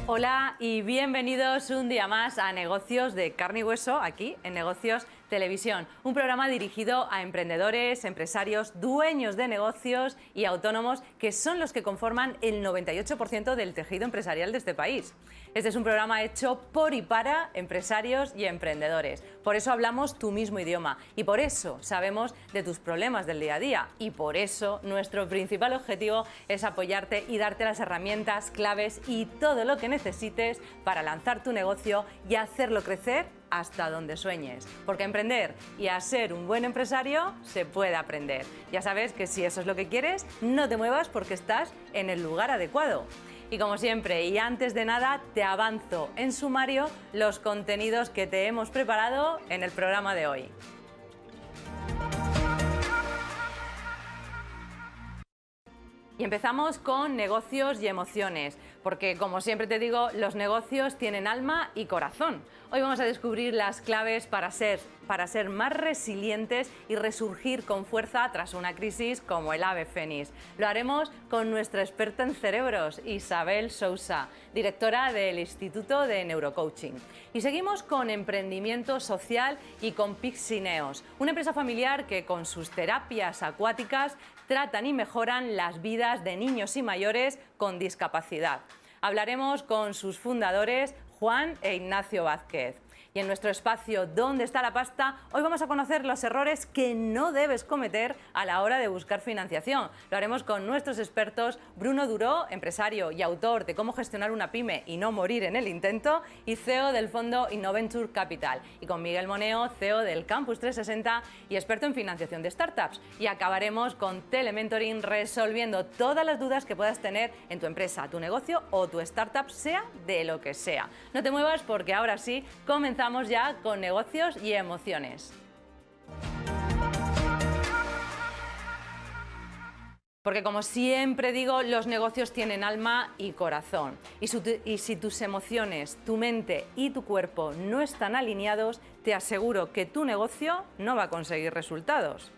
Hola y bienvenidos un día más a Negocios de Carne y Hueso, aquí en Negocios Televisión, un programa dirigido a emprendedores, empresarios, dueños de negocios y autónomos que son los que conforman el 98% del tejido empresarial de este país. Este es un programa hecho por y para empresarios y emprendedores. Por eso hablamos tu mismo idioma y por eso sabemos de tus problemas del día a día y por eso nuestro principal objetivo es apoyarte y darte las herramientas, claves y todo lo que necesites para lanzar tu negocio y hacerlo crecer hasta donde sueñes, porque emprender y a ser un buen empresario se puede aprender. Ya sabes que si eso es lo que quieres, no te muevas porque estás en el lugar adecuado. Y como siempre, y antes de nada, te avanzo en sumario los contenidos que te hemos preparado en el programa de hoy. Y empezamos con negocios y emociones, porque como siempre te digo, los negocios tienen alma y corazón. Hoy vamos a descubrir las claves para ser más resilientes y resurgir con fuerza tras una crisis como el ave fénix. Lo haremos con nuestra experta en cerebros, Isabel Sousa, directora del Instituto de Neurocoaching. Y seguimos con emprendimiento social y con Pixineos, una empresa familiar que con sus terapias acuáticas tratan y mejoran las vidas de niños y mayores con discapacidad. Hablaremos con sus fundadores, Juan e Ignacio Vázquez. Y en nuestro espacio ¿Dónde está la pasta?, hoy vamos a conocer los errores que no debes cometer a la hora de buscar financiación. Lo haremos con nuestros expertos Bruno Duró, empresario y autor de Cómo gestionar una pyme y no morir en el intento, y CEO del fondo Innoventure Capital. Y con Miguel Moneo, CEO del Campus 360 y experto en financiación de startups. Y acabaremos con Telementoring, resolviendo todas las dudas que puedas tener en tu empresa, tu negocio o tu startup, sea de lo que sea. No te muevas porque ahora sí, comenzamos ya con negocios y emociones. Porque como siempre digo, los negocios tienen alma y corazón. Y si tus emociones, tu mente y tu cuerpo no están alineados, te aseguro que tu negocio no va a conseguir resultados.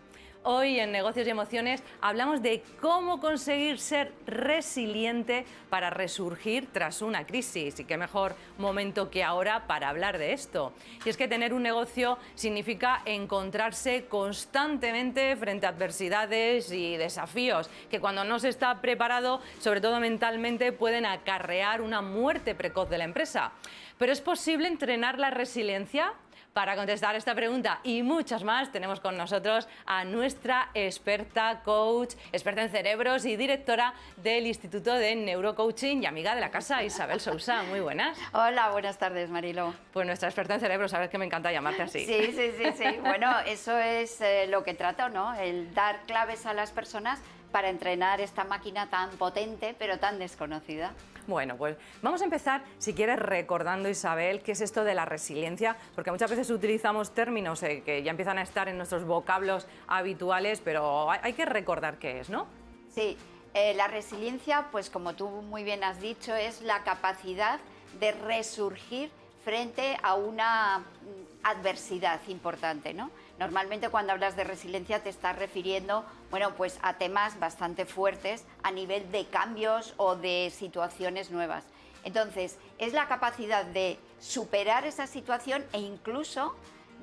Hoy en Negocios y Emociones hablamos de cómo conseguir ser resiliente para resurgir tras una crisis. Y qué mejor momento que ahora para hablar de esto. Y es que tener un negocio significa encontrarse constantemente frente a adversidades y desafíos que cuando no se está preparado, sobre todo mentalmente, pueden acarrear una muerte precoz de la empresa. ¿Pero es posible entrenar la resiliencia? Para contestar esta pregunta y muchas más, tenemos con nosotros a nuestra experta coach, experta en cerebros y directora del Instituto de Neurocoaching y amiga de la casa, Isabel Sousa. Muy buenas. Hola, buenas tardes, Marilo. Pues nuestra experta en cerebros, sabes que me encanta llamarte así. Sí. Bueno, eso es lo que trato, ¿no? El dar claves a las personas para entrenar esta máquina tan potente, pero tan desconocida. Bueno, pues vamos a empezar, si quieres, recordando, Isabel, qué es esto de la resiliencia, porque muchas veces utilizamos términos que ya empiezan a estar en nuestros vocablos habituales, pero hay que recordar qué es, ¿no? Sí, la resiliencia, pues como tú muy bien has dicho, es la capacidad de resurgir frente a una adversidad importante, ¿no? Normalmente cuando hablas de resiliencia te estás refiriendo, bueno, pues a temas bastante fuertes a nivel de cambios o de situaciones nuevas. Entonces, es la capacidad de superar esa situación e incluso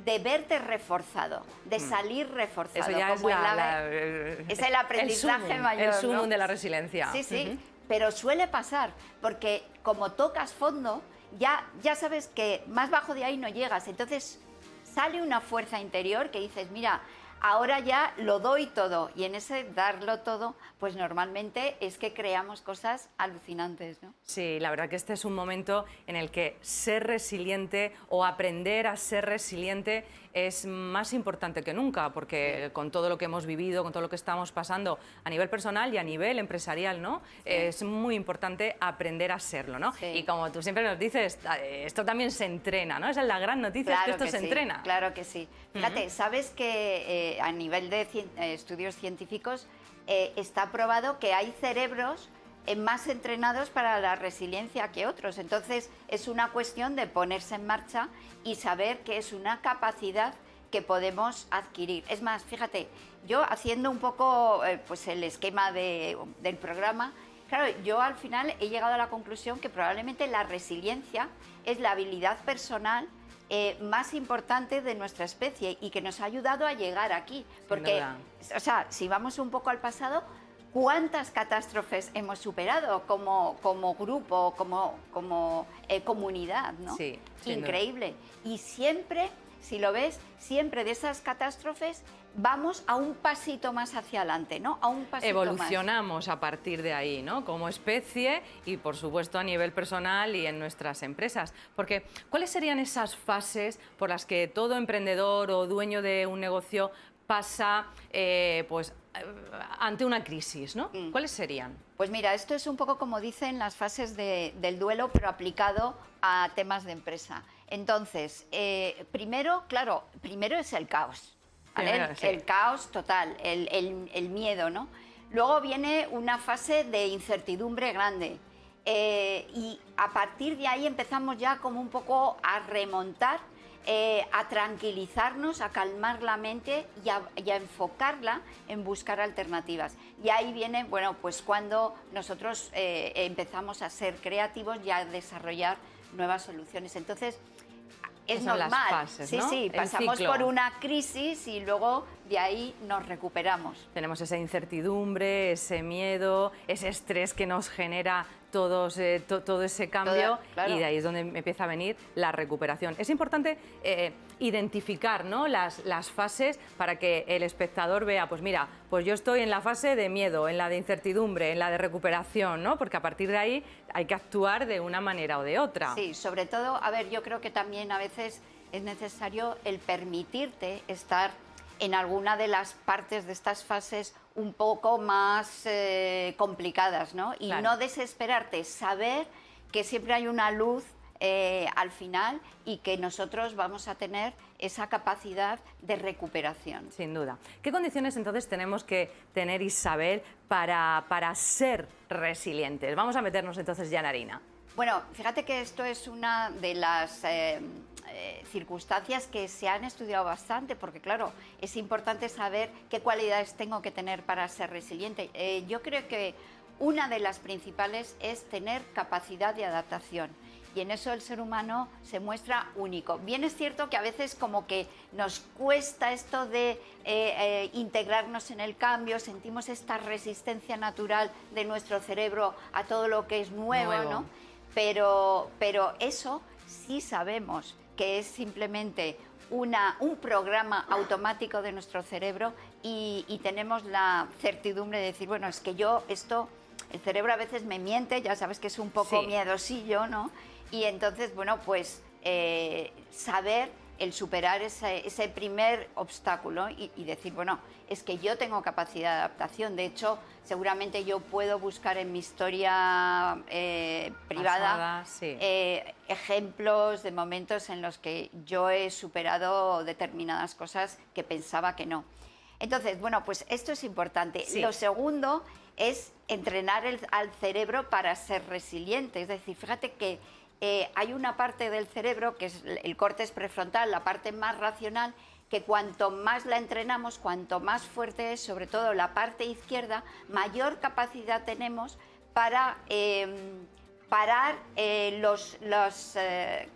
de verte reforzado, de salir reforzado. Eso ya como es el aprendizaje mayor, el sumum, ¿no? de la resiliencia. Sí, pero suele pasar, porque como tocas fondo, ya sabes que más bajo de ahí no llegas, entonces sale una fuerza interior que dices, mira, ahora ya lo doy todo, y en ese darlo todo, pues normalmente es que creamos cosas alucinantes, ¿no? Sí, la verdad que este es un momento en el que ser resiliente o aprender a ser resiliente es más importante que nunca, porque con todo lo que hemos vivido, con todo lo que estamos pasando a nivel personal y a nivel empresarial, ¿no? Sí. Es muy importante aprender a serlo, ¿no? Sí. Y como tú siempre nos dices, esto también se entrena, ¿no? Esa es la gran noticia, claro, es que esto se entrena. Claro que sí. Fíjate, ¿sabes que a nivel de estudios científicos está probado que hay cerebros más entrenados para la resiliencia que otros? Entonces es una cuestión de ponerse en marcha y saber que es una capacidad que podemos adquirir. Es más, fíjate, yo haciendo un poco pues el esquema del programa, Claro, yo al final he llegado a la conclusión que probablemente la resiliencia es la habilidad personal más importante de nuestra especie y que nos ha ayudado a llegar aquí. Porque, o sea, si vamos un poco al pasado, ¿cuántas catástrofes hemos superado como grupo, como comunidad, ¿no? Sí, increíble. Y siempre, si lo ves, siempre de esas catástrofes vamos a un pasito más hacia adelante, ¿no? A un pasito Evolucionamos a partir de ahí, ¿no? Como especie y, por supuesto, a nivel personal y en nuestras empresas. Porque, ¿cuáles serían esas fases por las que todo emprendedor o dueño de un negocio pasa, ante una crisis, ¿no? ¿Cuáles serían? Pues mira, esto es un poco como dicen las fases del duelo, pero aplicado a temas de empresa. Entonces, primero es el caos. ¿Vale? Sí. El caos total, el miedo, ¿no? Luego viene una fase de incertidumbre grande y a partir de ahí empezamos ya como un poco a remontar, a tranquilizarnos, a calmar la mente y a enfocarla en buscar alternativas. Y ahí viene, bueno, pues cuando nosotros empezamos a ser creativos y a desarrollar nuevas soluciones. Entonces, es normal, las fases, ¿no? Sí, pasamos por una crisis y luego de ahí nos recuperamos. Tenemos esa incertidumbre, ese miedo, ese estrés que nos genera todo ese cambio y de ahí es donde empieza a venir la recuperación. Es importante identificar, ¿no?, las fases para que el espectador vea, pues mira, pues yo estoy en la fase de miedo, en la de incertidumbre, en la de recuperación, ¿no? Porque a partir de ahí hay que actuar de una manera o de otra. Sí, sobre todo, a ver, yo creo que también a veces es necesario el permitirte estar en alguna de las partes de estas fases un poco más complicadas, ¿no? Y no desesperarte, saber que siempre hay una luz al final y que nosotros vamos a tener esa capacidad de recuperación. Sin duda. ¿Qué condiciones entonces tenemos que tener, Isabel, para ser resilientes? Vamos a meternos entonces ya en harina. Bueno, fíjate que esto es una de las circunstancias que se han estudiado bastante, porque claro, es importante saber qué cualidades tengo que tener para ser resiliente. Yo creo que una de las principales es tener capacidad de adaptación. Y en eso el ser humano se muestra único. Bien es cierto que a veces como que nos cuesta esto de integrarnos en el cambio, sentimos esta resistencia natural de nuestro cerebro a todo lo que es nuevo. ¿No? Pero eso sí sabemos que es simplemente un programa automático de nuestro cerebro y tenemos la certidumbre de decir, bueno, es que el cerebro a veces me miente, ya sabes que es un poco miedosillo, ¿no? Y entonces, bueno, pues saber el superar ese primer obstáculo y decir, bueno, es que yo tengo capacidad de adaptación. De hecho, seguramente yo puedo buscar en mi historia privada ejemplos de momentos en los que yo he superado determinadas cosas que pensaba que no. Entonces, bueno, pues esto es importante. Lo segundo es entrenar al cerebro para ser resiliente. Es decir, fíjate que hay una parte del cerebro, que es el córtex prefrontal, la parte más racional, que cuanto más la entrenamos, cuanto más fuerte es, sobre todo la parte izquierda, mayor capacidad tenemos para parar las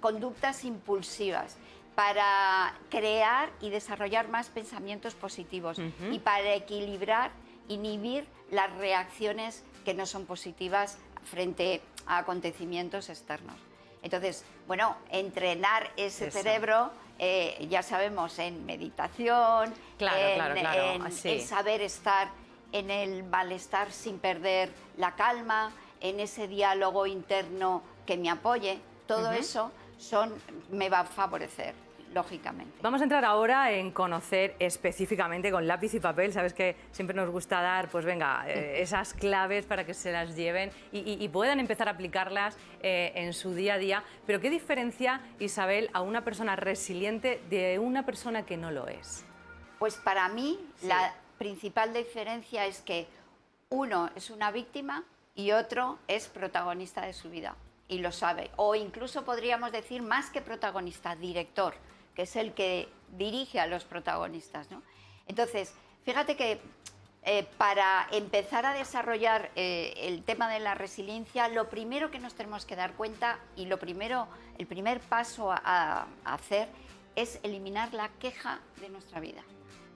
conductas impulsivas, para crear y desarrollar más pensamientos positivos y para equilibrar, inhibir las reacciones que no son positivas frente a acontecimientos externos. Entonces, bueno, entrenar ese cerebro, ya sabemos, en meditación, en saber estar en el malestar sin perder la calma, en ese diálogo interno que me apoye, todo eso me va a favorecer, lógicamente. Vamos a entrar ahora en conocer específicamente con lápiz y papel. Sabes que siempre nos gusta dar, pues venga, esas claves para que se las lleven y puedan empezar a aplicarlas en su día a día. Pero ¿qué diferencia, Isabel, a una persona resiliente de una persona que no lo es? Pues para mí la principal diferencia es que uno es una víctima y otro es protagonista de su vida y lo sabe. O incluso podríamos decir más que protagonista, director, que es el que dirige a los protagonistas, ¿no? Entonces, fíjate que para empezar a desarrollar el tema de la resiliencia, lo primero que nos tenemos que dar cuenta y el primer paso a hacer es eliminar la queja de nuestra vida.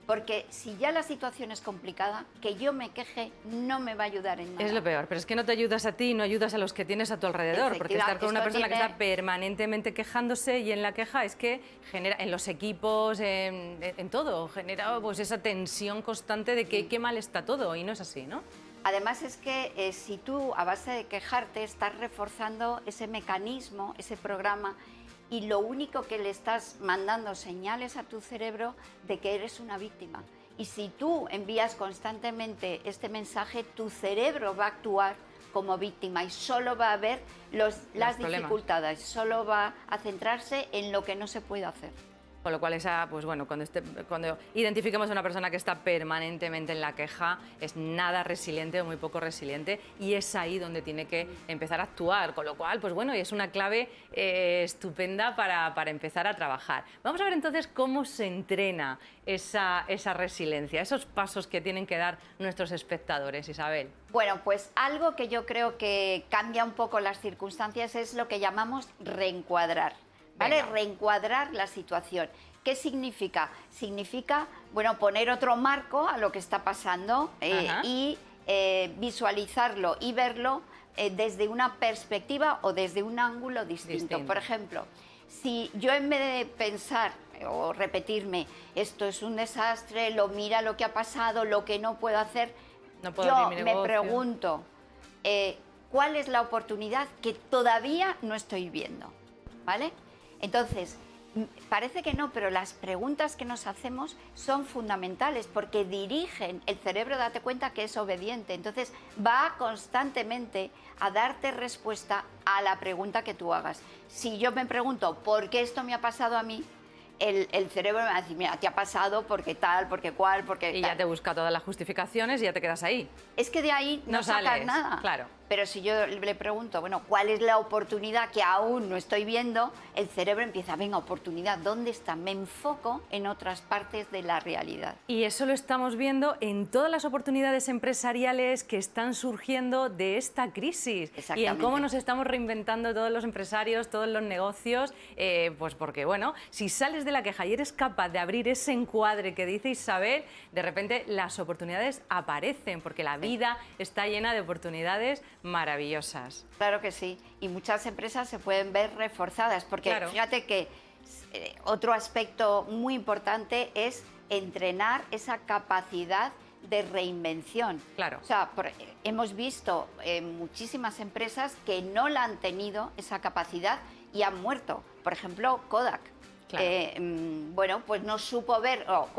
Porque si ya la situación es complicada, que yo me queje no me va a ayudar en nada. Es lo peor, pero es que no te ayudas a ti y no ayudas a los que tienes a tu alrededor, porque estar con una persona que está permanentemente quejándose y en la queja es que genera, en los equipos, en todo, genera pues esa tensión constante de que qué mal está todo y no es así, ¿no? Además es que si tú a base de quejarte estás reforzando ese mecanismo, ese programa, y lo único que le estás mandando señales a tu cerebro de que eres una víctima. Y si tú envías constantemente este mensaje, tu cerebro va a actuar como víctima y solo va a ver las dificultades, solo va a centrarse en lo que no se puede hacer. Con lo cual, pues bueno, cuando identifiquemos a una persona que está permanentemente en la queja, es nada resiliente o muy poco resiliente, y es ahí donde tiene que empezar a actuar. Con lo cual, pues bueno, es una clave estupenda para empezar a trabajar. Vamos a ver entonces cómo se entrena esa resiliencia, esos pasos que tienen que dar nuestros espectadores, Isabel. Bueno, pues algo que yo creo que cambia un poco las circunstancias es lo que llamamos reencuadrar. ¿Vale? Venga. Reencuadrar la situación. ¿Qué significa? Significa, bueno, poner otro marco a lo que está pasando y visualizarlo y verlo desde una perspectiva o desde un ángulo distinto. Por ejemplo, si yo en vez de pensar o repetirme, esto es un desastre, mira lo que ha pasado, lo que no puedo hacer, yo me pregunto, ¿cuál es la oportunidad que todavía no estoy viendo? ¿Vale? Entonces, parece que no, pero las preguntas que nos hacemos son fundamentales porque dirigen el cerebro, date cuenta que es obediente, entonces va constantemente a darte respuesta a la pregunta que tú hagas. Si yo me pregunto, ¿por qué esto me ha pasado a mí? El cerebro me va a decir, mira, te ha pasado porque tal, porque cual, porque y tal. ya te busca todas las justificaciones y ya te quedas ahí. Es que de ahí no sacas nada. Claro. Pero si yo le pregunto, bueno, ¿cuál es la oportunidad que aún no estoy viendo? El cerebro empieza, venga, oportunidad, ¿dónde está? Me enfoco en otras partes de la realidad. Y eso lo estamos viendo en todas las oportunidades empresariales que están surgiendo de esta crisis. Y en cómo nos estamos reinventando todos los empresarios, todos los negocios, pues porque, bueno, si sales de la queja y eres capaz de abrir ese encuadre que dice Isabel, de repente las oportunidades aparecen, porque la vida está llena de oportunidades maravillosas. Claro que sí, y muchas empresas se pueden ver reforzadas, porque fíjate que otro aspecto muy importante es entrenar esa capacidad de reinvención. Claro. O sea, hemos visto muchísimas empresas que no la han tenido esa capacidad y han muerto. Por ejemplo, Kodak. Claro. Bueno, pues no supo ver, o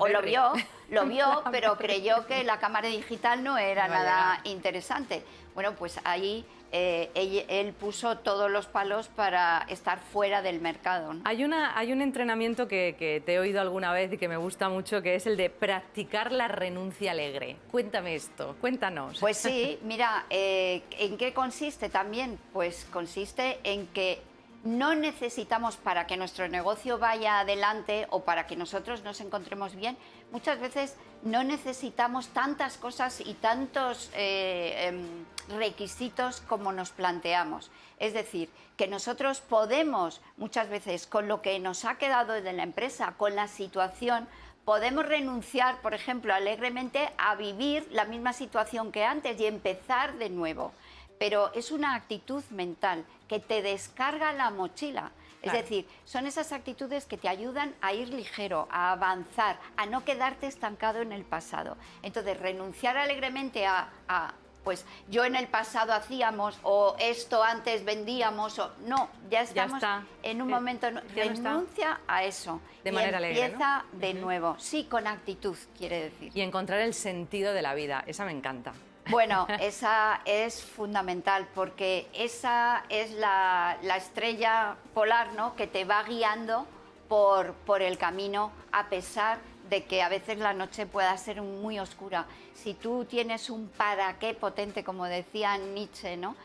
lo vio, pero creyó que la cámara digital no era nada interesante. Bueno, pues ahí él puso todos los palos para estar fuera del mercado, ¿no? Hay un entrenamiento que te he oído alguna vez y que me gusta mucho, que es el de practicar la renuncia alegre. Cuéntame esto, cuéntanos. Pues sí, mira, ¿en qué consiste también? Pues consiste en que no necesitamos, para que nuestro negocio vaya adelante o para que nosotros nos encontremos bien, muchas veces no necesitamos tantas cosas y tantos requisitos como nos planteamos. Es decir, que nosotros podemos muchas veces, con lo que nos ha quedado de la empresa, con la situación, podemos renunciar, por ejemplo, alegremente a vivir la misma situación que antes y empezar de nuevo. Pero es una actitud mental que te descarga la mochila. Es decir, son esas actitudes que te ayudan a ir ligero, a avanzar, a no quedarte estancado en el pasado. Entonces, renunciar alegremente pues yo en el pasado hacíamos, o esto antes vendíamos, o no, ya estamos en un momento, renuncia a eso. De manera alegre, empieza de nuevo, sí, con actitud, quiere decir. Y encontrar el sentido de la vida, esa me encanta. Bueno, esa es fundamental porque esa es la estrella polar, ¿no?, que te va guiando por el camino, a pesar de que a veces la noche pueda ser muy oscura. Si tú tienes un para qué potente, como decía Nietzsche, ¿no?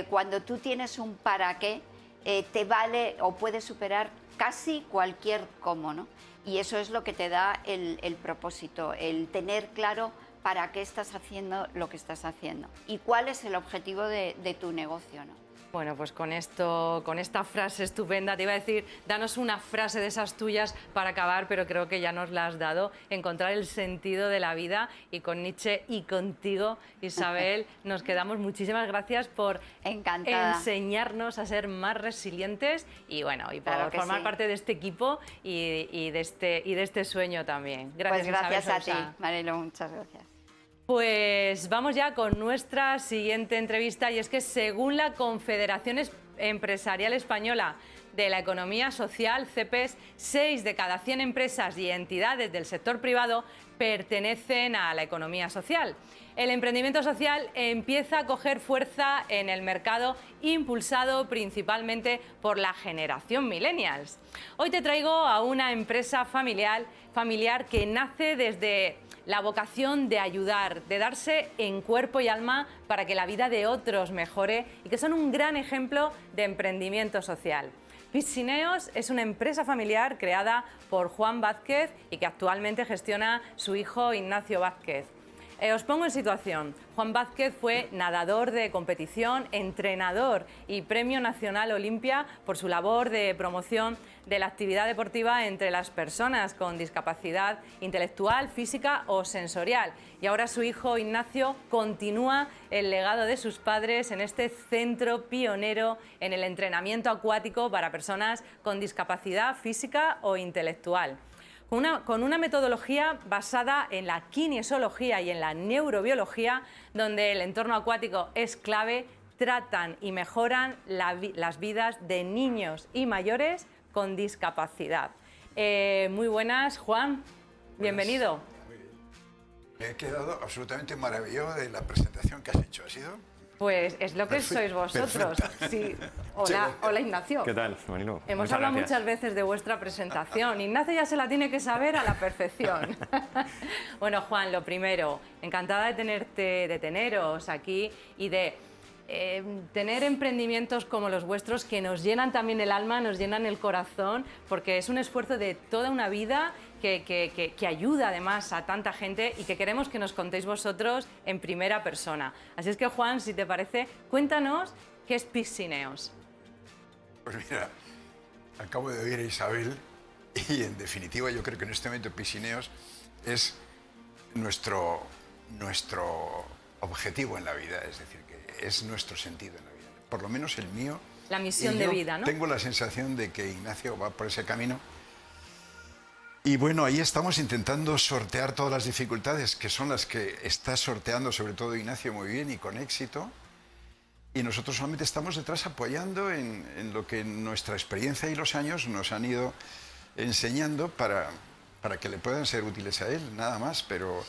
Cuando tú tienes un para qué, te vale o puedes superar casi cualquier cómo, ¿no? Y eso es lo que te da el propósito, el tener claro para qué estás haciendo lo que estás haciendo y cuál es el objetivo de tu negocio, ¿no? Bueno, pues con esta frase estupenda, te iba a decir, danos una frase de esas tuyas para acabar, pero creo que ya nos la has dado, encontrar el sentido de la vida, y con Nietzsche y contigo, Isabel, nos quedamos. Muchísimas gracias por enseñarnos a ser más resilientes y bueno, y por formar parte de este equipo y de este sueño también. Gracias, pues gracias Isabel a ti, Marilo, muchas gracias. Pues vamos ya con nuestra siguiente entrevista, y es que según la Confederación Empresarial Española de la Economía Social, CEPES, 6 de cada 100 empresas y entidades del sector privado pertenecen a la economía social. El emprendimiento social empieza a coger fuerza en el mercado, impulsado principalmente por la generación millennials. Hoy te traigo a una empresa familiar que nace desde la vocación de ayudar, de darse en cuerpo y alma para que la vida de otros mejore, y que son un gran ejemplo de emprendimiento social. Piscineos es una empresa familiar creada por Juan Vázquez y que actualmente gestiona su hijo Ignacio Vázquez. Os pongo en situación. Juan Vázquez fue nadador de competición, entrenador y Premio Nacional Olimpia por su labor de promoción de la actividad deportiva entre las personas con discapacidad intelectual, física o sensorial. Y ahora su hijo Ignacio continúa el legado de sus padres en este centro pionero en el entrenamiento acuático para personas con discapacidad física o intelectual. Con una metodología basada en la kinesiología y en la neurobiología, donde el entorno acuático es clave, tratan y mejoran las vidas de niños y mayores con discapacidad. Muy buenas, Juan. Bienvenido. Muy bien. Me he quedado absolutamente maravillado de la presentación que has hecho. ¿Ha sido? Pues es lo que sois vosotros. Sí. Hola, Ignacio. ¿Qué tal, Marilo? Hemos hablado muchas veces de vuestra presentación. Ignacio ya se la tiene que saber a la perfección. Bueno, Juan, lo primero, encantada de teneros aquí y de tener emprendimientos como los vuestros que nos llenan también el alma, nos llenan el corazón, porque es un esfuerzo de toda una vida que ayuda además a tanta gente y que queremos que nos contéis vosotros en primera persona. Así es que, Juan, si te parece, cuéntanos qué es Piscineos. Pues mira, acabo de oír a Isabel y en definitiva yo creo que en este momento Piscineos es nuestro objetivo en la vida, es decir, que es nuestro sentido en la vida, por lo menos el mío. La misión de vida, ¿no? Tengo la sensación de que Ignacio va por ese camino. Y bueno, ahí estamos intentando sortear todas las dificultades, que son las que está sorteando sobre todo Ignacio muy bien y con éxito. Y nosotros solamente estamos detrás apoyando en lo que nuestra experiencia y los años nos han ido enseñando para que le puedan ser útiles a él, nada más, pero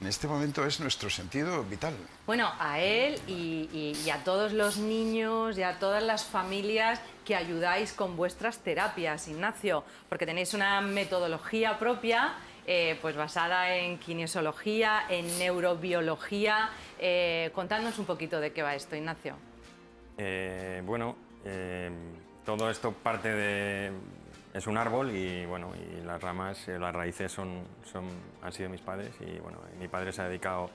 en este momento es nuestro sentido vital. Bueno, a él y a todos los niños y a todas las familias que ayudáis con vuestras terapias, Ignacio, porque tenéis una metodología propia pues basada en kinesiología, en neurobiología. Contadnos un poquito de qué va esto, Ignacio. Todo esto parte de... Es un árbol y, bueno, y las ramas, las raíces han sido mis padres y, bueno, mi padre se ha dedicado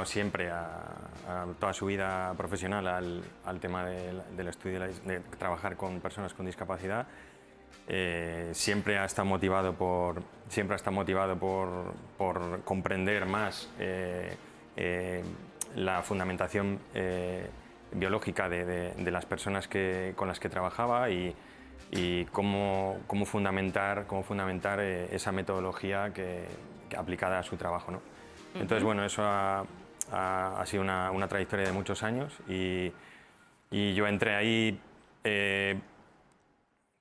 siempre a toda su vida profesional al tema del estudio, de trabajar con personas con discapacidad. Siempre ha estado motivado por comprender más la fundamentación biológica de las personas con las que trabajaba y cómo fundamentar esa metodología aplicada a su trabajo, ¿no? Entonces, bueno, eso ha sido una trayectoria de muchos años y yo entré ahí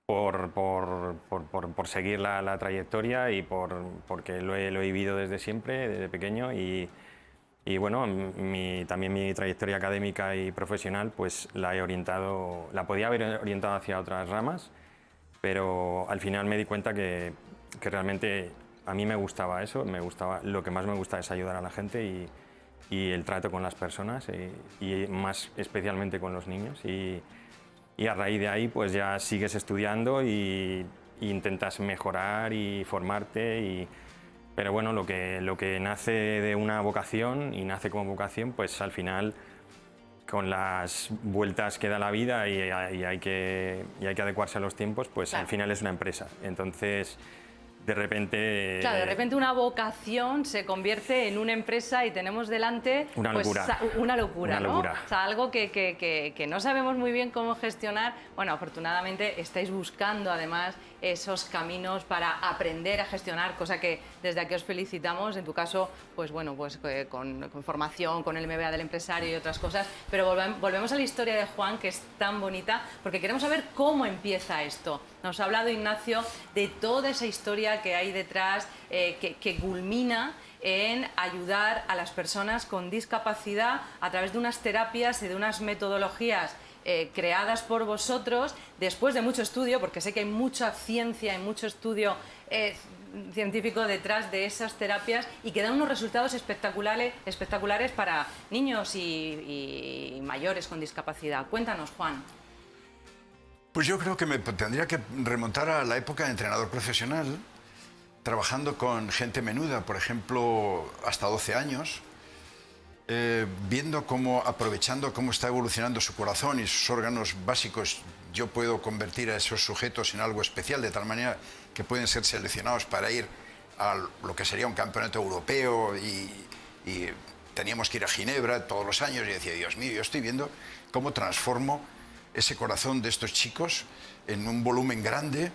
por seguir la trayectoria y porque lo he vivido desde siempre, desde pequeño y bueno, también mi trayectoria académica y profesional pues la podía haber orientado hacia otras ramas, pero al final me di cuenta que realmente a mí me gustaba eso, lo que más me gusta es ayudar a la gente y el trato con las personas y más especialmente con los niños y a raíz de ahí pues ya sigues estudiando y intentas mejorar y formarte pero bueno, lo que nace de una vocación y nace como vocación, pues al final, con las vueltas que da la vida y hay que adecuarse a los tiempos, pues Claro. al final es una empresa. Entonces, de repente... Claro, de repente una vocación se convierte en una empresa y tenemos delante Una pues, locura. una locura, Una ¿no? locura. O sea, algo que no sabemos muy bien cómo gestionar. Bueno, afortunadamente estáis buscando además esos caminos para aprender a gestionar, cosa que desde aquí os felicitamos. En tu caso, pues bueno, pues con formación, con el MBA del empresario y otras cosas. Pero volvemos a la historia de Juan, que es tan bonita, porque queremos saber cómo empieza esto. Nos ha hablado Ignacio de toda esa historia que hay detrás, que culmina en ayudar a las personas con discapacidad a través de unas terapias y de unas metodologías creadas por vosotros después de mucho estudio, porque sé que hay mucha ciencia y mucho estudio científico detrás de esas terapias y que dan unos resultados espectaculares para niños y mayores con discapacidad. Cuéntanos, Juan. Pues yo creo que me tendría que remontar a la época de entrenador profesional, trabajando con gente menuda, por ejemplo, hasta 12 años, viendo cómo, aprovechando cómo está evolucionando su corazón y sus órganos básicos, yo puedo convertir a esos sujetos en algo especial, de tal manera que pueden ser seleccionados para ir a lo que sería un campeonato europeo y teníamos que ir a Ginebra todos los años y decía, Dios mío, yo estoy viendo cómo transformo ese corazón de estos chicos en un volumen grande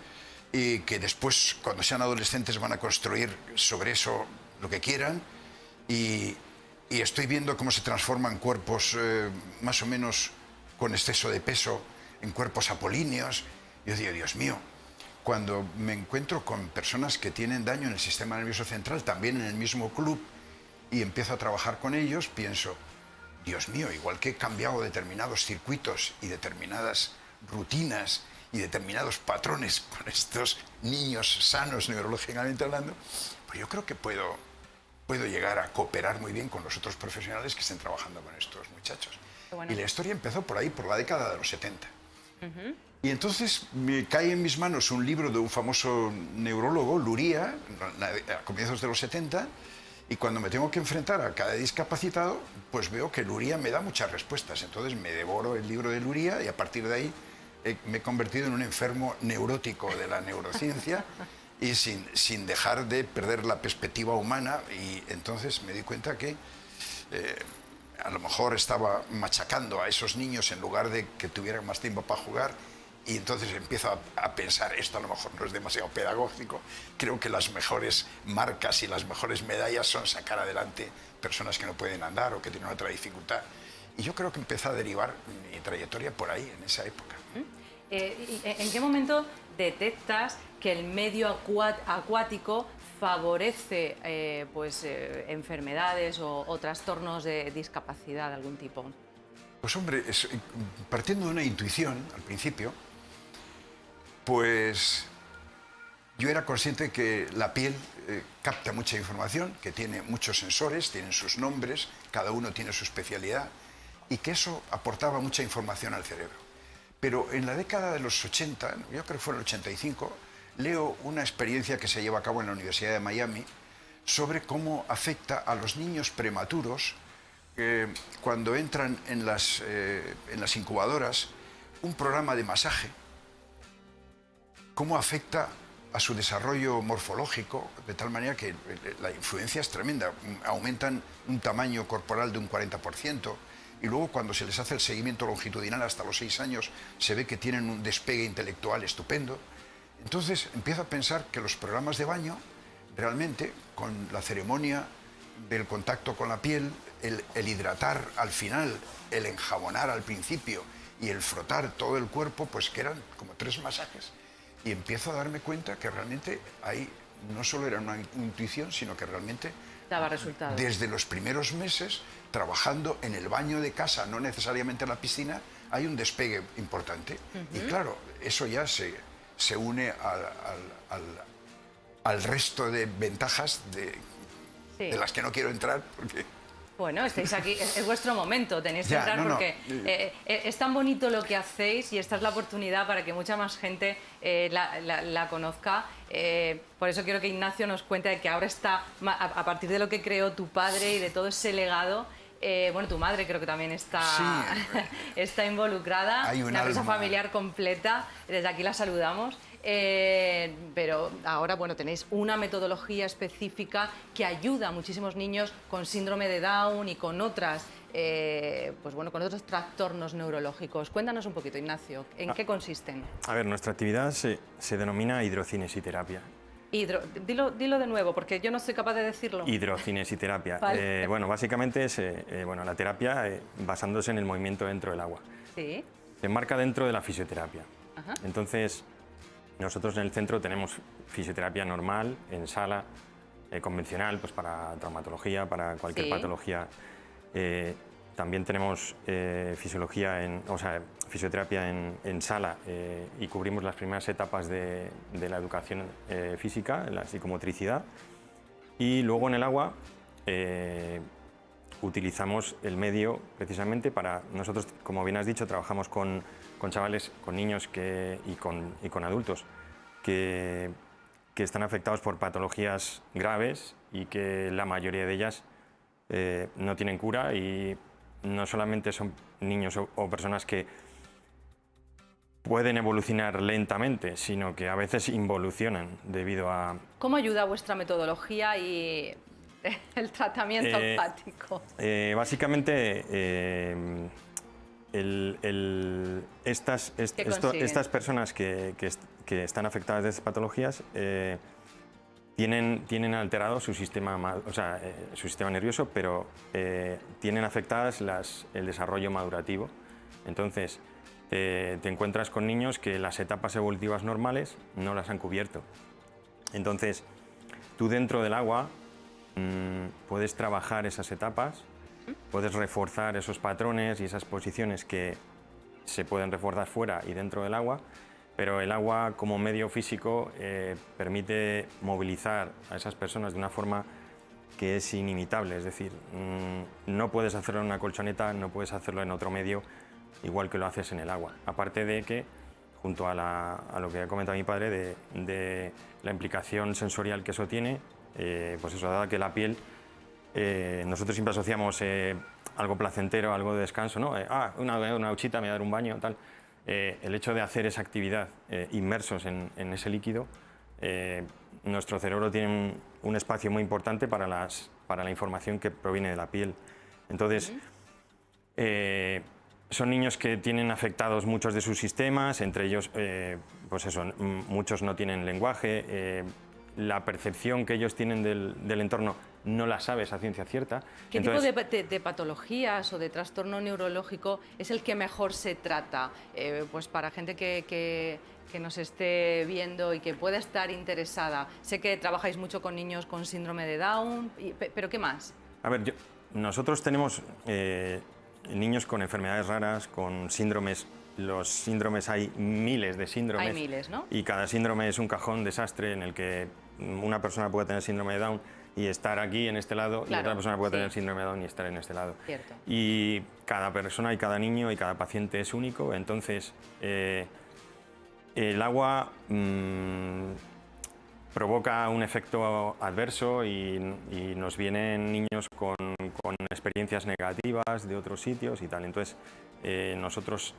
y que después, cuando sean adolescentes, van a construir sobre eso lo que quieran y estoy viendo cómo se transforman cuerpos más o menos con exceso de peso en cuerpos apolíneos. Yo digo, Dios mío, cuando me encuentro con personas que tienen daño en el sistema nervioso central, también en el mismo club, y empiezo a trabajar con ellos, pienso, Dios mío, igual que he cambiado determinados circuitos y determinadas rutinas y determinados patrones con estos niños sanos neurológicamente hablando, pues yo creo que puedo llegar a cooperar muy bien con los otros profesionales que estén trabajando con estos muchachos. Bueno. Y la historia empezó por ahí, por la década de los 70. Y entonces me cae en mis manos un libro de un famoso neurólogo, Luria, a comienzos de los 70, y cuando me tengo que enfrentar a cada discapacitado, pues veo que Luria me da muchas respuestas. Entonces me devoro el libro de Luria y a partir de ahí me he convertido en un enfermo neurótico de la neurociencia y sin dejar de perder la perspectiva humana. Y entonces me di cuenta que a lo mejor estaba machacando a esos niños en lugar de que tuvieran más tiempo para jugar. Y entonces empiezo a pensar, esto a lo mejor no es demasiado pedagógico, creo que las mejores marcas y las mejores medallas son sacar adelante personas que no pueden andar o que tienen otra dificultad. Y yo creo que empezó a derivar mi trayectoria por ahí, en esa época. ¿En qué momento detectas que el medio acuático favorece enfermedades o trastornos de discapacidad de algún tipo? Pues hombre, partiendo de una intuición al principio, pues yo era consciente que la piel capta mucha información, que tiene muchos sensores, tienen sus nombres, cada uno tiene su especialidad, y que eso aportaba mucha información al cerebro. Pero en la década de los 80, yo creo que fue en el 85, leo una experiencia que se lleva a cabo en la Universidad de Miami sobre cómo afecta a los niños prematuros cuando entran en las incubadoras un programa de masaje, cómo afecta a su desarrollo morfológico, de tal manera que la influencia es tremenda. Aumentan un tamaño corporal de un 40%, y luego cuando se les hace el seguimiento longitudinal hasta los 6 años, se ve que tienen un despegue intelectual estupendo. Entonces empiezo a pensar que los programas de baño, realmente, con la ceremonia del contacto con la piel, el hidratar al final, el enjabonar al principio y el frotar todo el cuerpo, pues que eran como 3 masajes. Y empiezo a darme cuenta que realmente ahí no solo era una intuición, sino que realmente Daba resultados. Desde los primeros meses, trabajando en el baño de casa, no necesariamente en la piscina, hay un despegue importante. Y claro, eso ya se une al resto de ventajas de las que no quiero entrar porque... Bueno, estáis aquí, es vuestro momento, tenéis que Ya, entrar no, no. porque es tan bonito lo que hacéis y esta es la oportunidad para que mucha más gente la conozca. Por eso quiero que Ignacio nos cuente de que ahora está, a partir de lo que creó tu padre y de todo ese legado, bueno, tu madre creo que también está, Sí. está involucrada, Hay un una empresa alma. familiar completa, desde aquí la saludamos. Pero ahora, bueno, tenéis una metodología específica que ayuda a muchísimos niños con síndrome de Down y con otras, pues bueno, con otros trastornos neurológicos. Cuéntanos un poquito, Ignacio, ¿en qué consisten? A ver, nuestra actividad se denomina hidrocinesiterapia. Dilo de nuevo, porque yo no soy capaz de decirlo. Hidrocinesiterapia. Vale. Bueno, básicamente es bueno, la terapia basándose en el movimiento dentro del agua. Sí. Se enmarca dentro de la fisioterapia. Ajá. Entonces, nosotros en el centro tenemos fisioterapia normal, en sala, convencional, pues para traumatología, para cualquier Sí. patología. También tenemos fisioterapia en sala y cubrimos las primeras etapas de la educación física, la psicomotricidad. Y luego en el agua utilizamos el medio precisamente para... Nosotros, como bien has dicho, trabajamos con chavales, con niños y con adultos que están afectados por patologías graves y que la mayoría de ellas no tienen cura, y no solamente son niños o personas que pueden evolucionar lentamente, sino que a veces involucionan debido a... ¿Cómo ayuda vuestra metodología y el tratamiento empático? Básicamente, estas personas que están afectadas de estas patologías tienen alterado su sistema, su sistema nervioso, pero tienen afectadas el desarrollo madurativo. Entonces, te encuentras con niños que las etapas evolutivas normales no las han cubierto. Entonces, tú dentro del agua puedes trabajar esas etapas, puedes reforzar esos patrones y esas posiciones que se pueden reforzar fuera y dentro del agua, pero el agua como medio físico permite movilizar a esas personas de una forma que es inimitable. Es decir, no puedes hacerlo en una colchoneta, no puedes hacerlo en otro medio, igual que lo haces en el agua. Aparte de que, junto a lo que ha comentado mi padre, de la implicación sensorial que eso tiene, pues eso, dado que la piel, nosotros siempre asociamos algo placentero, algo de descanso, ¿no? Una duchita, me voy a dar un baño, tal. El hecho de hacer esa actividad inmersos en ese líquido, nuestro cerebro tiene un espacio muy importante para la información que proviene de la piel. Entonces, son niños que tienen afectados muchos de sus sistemas, entre ellos, pues eso, muchos no tienen lenguaje, la percepción que ellos tienen del entorno no la sabes a ciencia cierta. ¿Qué Entonces, tipo de patologías o de trastorno neurológico es el que mejor se trata? Pues para gente que nos esté viendo y que pueda estar interesada. Sé que trabajáis mucho con niños con síndrome de Down, pero ¿qué más? A ver, nosotros tenemos niños con enfermedades raras, con síndromes. Los síndromes, hay miles de síndromes. Hay miles, ¿no? Y cada síndrome es un cajón desastre en el que una persona puede tener síndrome de Down y estar aquí en este lado, Claro, y otra persona puede sí. tener síndrome de Down y estar en este lado. Cierto. Y cada persona y cada niño y cada paciente es único. Entonces, el agua provoca un efecto adverso y nos vienen niños con experiencias negativas de otros sitios y tal. Entonces, nosotros,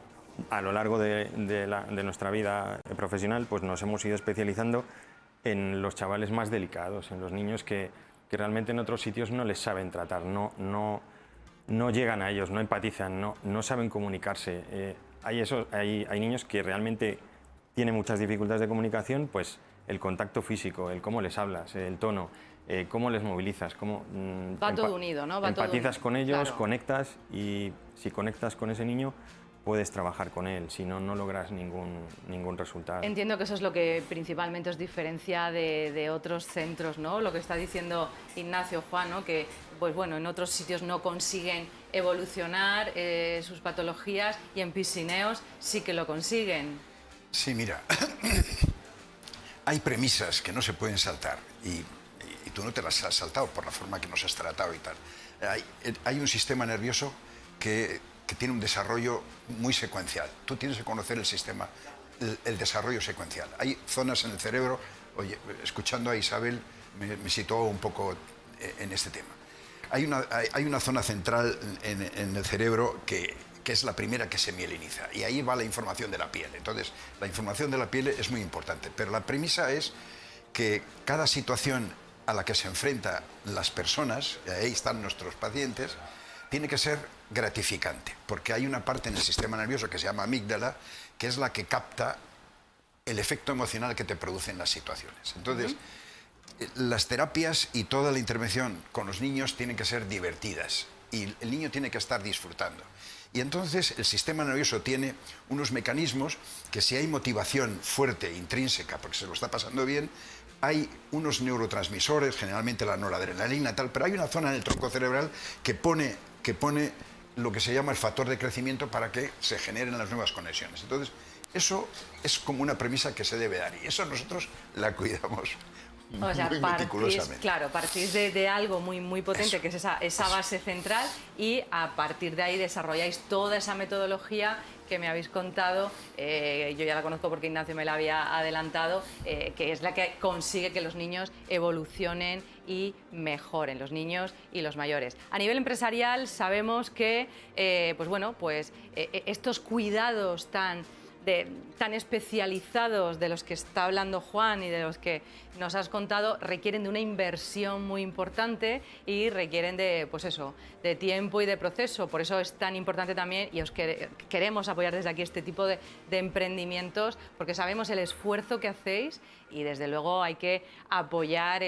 a lo largo de nuestra vida profesional, pues nos hemos ido especializando en los chavales más delicados, en los niños que realmente en otros sitios no les saben tratar, no llegan a ellos, no empatizan, no saben comunicarse. Hay niños que realmente tienen muchas dificultades de comunicación, pues el contacto físico, el cómo les hablas, el tono, cómo les movilizas, cómo Va todo unido, ¿no? Va todo empatizas unido, con ellos, claro. conectas, y si conectas con ese niño puedes trabajar con él, si no, no logras ningún resultado. Entiendo que eso es lo que principalmente os diferencia de otros centros, ¿no? Lo que está diciendo Ignacio, Juan, ¿no? Que, pues bueno, en otros sitios no consiguen evolucionar sus patologías y en Pisineos sí que lo consiguen. Sí, mira, hay premisas que no se pueden saltar y tú no te las has saltado por la forma que nos has tratado y tal. Hay un sistema nervioso que tiene un desarrollo muy secuencial. Tú tienes que conocer el sistema, el desarrollo secuencial. Hay zonas en el cerebro, oye, escuchando a Isabel me situó un poco en este tema. Hay una zona central en el cerebro que es la primera que se mieliniza, y ahí va la información de la piel. Entonces, la información de la piel es muy importante, pero la premisa es que cada situación a la que se enfrentan las personas, y ahí están nuestros pacientes, tiene que ser gratificante, porque hay una parte en el sistema nervioso que se llama amígdala, que es la que capta el efecto emocional que te producen las situaciones. Entonces, las terapias y toda la intervención con los niños tienen que ser divertidas, y el niño tiene que estar disfrutando. Y entonces el sistema nervioso tiene unos mecanismos que, si hay motivación fuerte, intrínseca, porque se lo está pasando bien, hay unos neurotransmisores, generalmente la noradrenalina, tal, pero hay una zona en el tronco cerebral que pone lo que se llama el factor de crecimiento para que se generen las nuevas conexiones. Entonces, eso es como una premisa que se debe dar, y eso nosotros la cuidamos O sea, muy meticulosamente. Claro, partís de algo muy potente, que es esa base central, y a partir de ahí desarrolláis toda esa metodología que me habéis contado. Yo ya la conozco porque Ignacio me la había adelantado, que es la que consigue que los niños evolucionen y mejoren, los niños y los mayores. A nivel empresarial sabemos que estos cuidados tan especializados de los que está hablando Juan y de los que nos has contado requieren de una inversión muy importante y requieren de tiempo y de proceso. Por eso es tan importante también, y os queremos apoyar desde aquí este tipo de emprendimientos, porque sabemos el esfuerzo que hacéis y desde luego hay que apoyar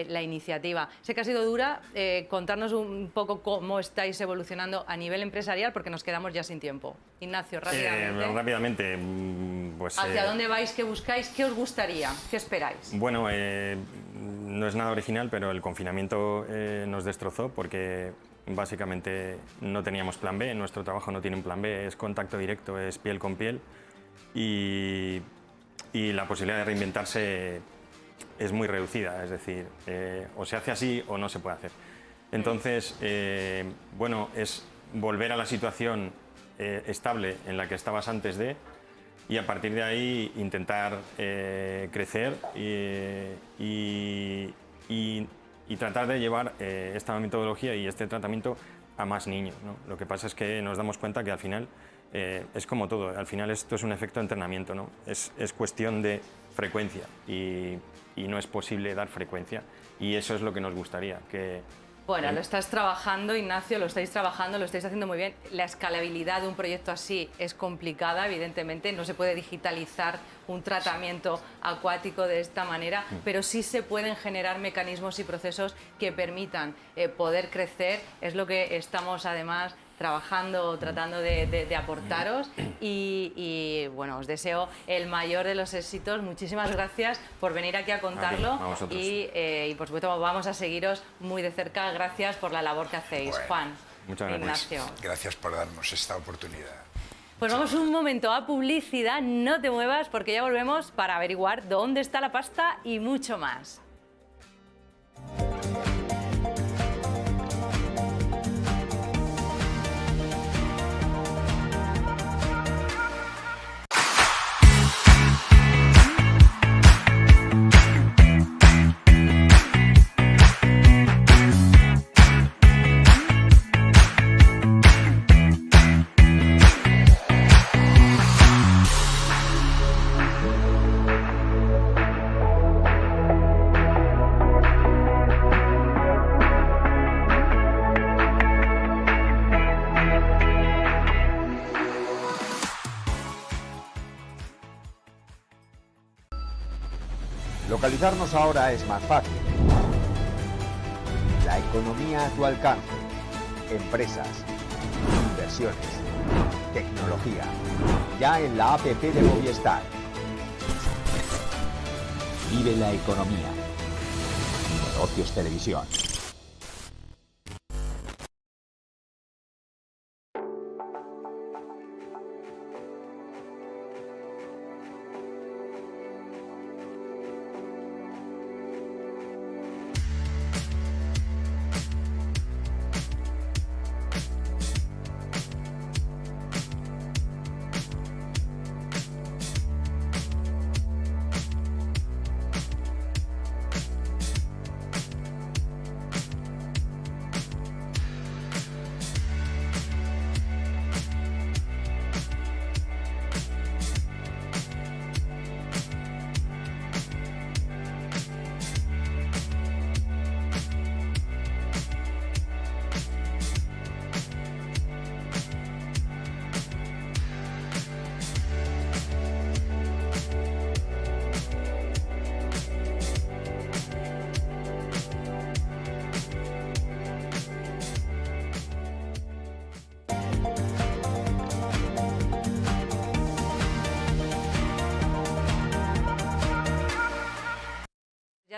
la iniciativa. Sé que ha sido dura, contarnos un poco cómo estáis evolucionando a nivel empresarial, porque nos quedamos ya sin tiempo. Ignacio, rápidamente. Rápidamente, pues... ¿Hacia dónde vais? ¿Qué buscáis? ¿Qué os gustaría? ¿Qué esperáis? Bueno, no es nada original, pero el confinamiento nos destrozó porque básicamente no teníamos plan B. Nuestro trabajo no tiene un plan B, es contacto directo, es piel con piel, y la posibilidad de reinventarse es muy reducida, es decir, o se hace así o no se puede hacer. Entonces, es volver a la situación estable en la que estabas antes de, y a partir de ahí intentar crecer y tratar de llevar esta metodología y este tratamiento a más niños, ¿no? Lo que pasa es que nos damos cuenta que al final es como todo, al final esto es un efecto de entrenamiento, ¿no? Es cuestión de frecuencia, y no es posible dar frecuencia, y eso es lo que nos gustaría. Bueno, lo estás trabajando, Ignacio, lo estáis trabajando, lo estáis haciendo muy bien. La escalabilidad de un proyecto así es complicada, evidentemente, no se puede digitalizar un tratamiento acuático de esta manera, pero sí se pueden generar mecanismos y procesos que permitan poder crecer. Es lo que estamos además trabajando, tratando de aportaros, y bueno, os deseo el mayor de los éxitos. Muchísimas gracias por venir aquí a contarlo, y por supuesto vamos a seguiros muy de cerca. Gracias por la labor que hacéis. Bueno, Juan, muchas gracias. Ignacio. Gracias por darnos esta oportunidad. Pues vamos un momento a publicidad, no te muevas porque ya volvemos para averiguar dónde está la pasta y mucho más. Localizarnos ahora es más fácil. La economía a tu alcance. Empresas, inversiones, tecnología. Ya en la APP de Movistar. Vive la economía. Negocios Televisión.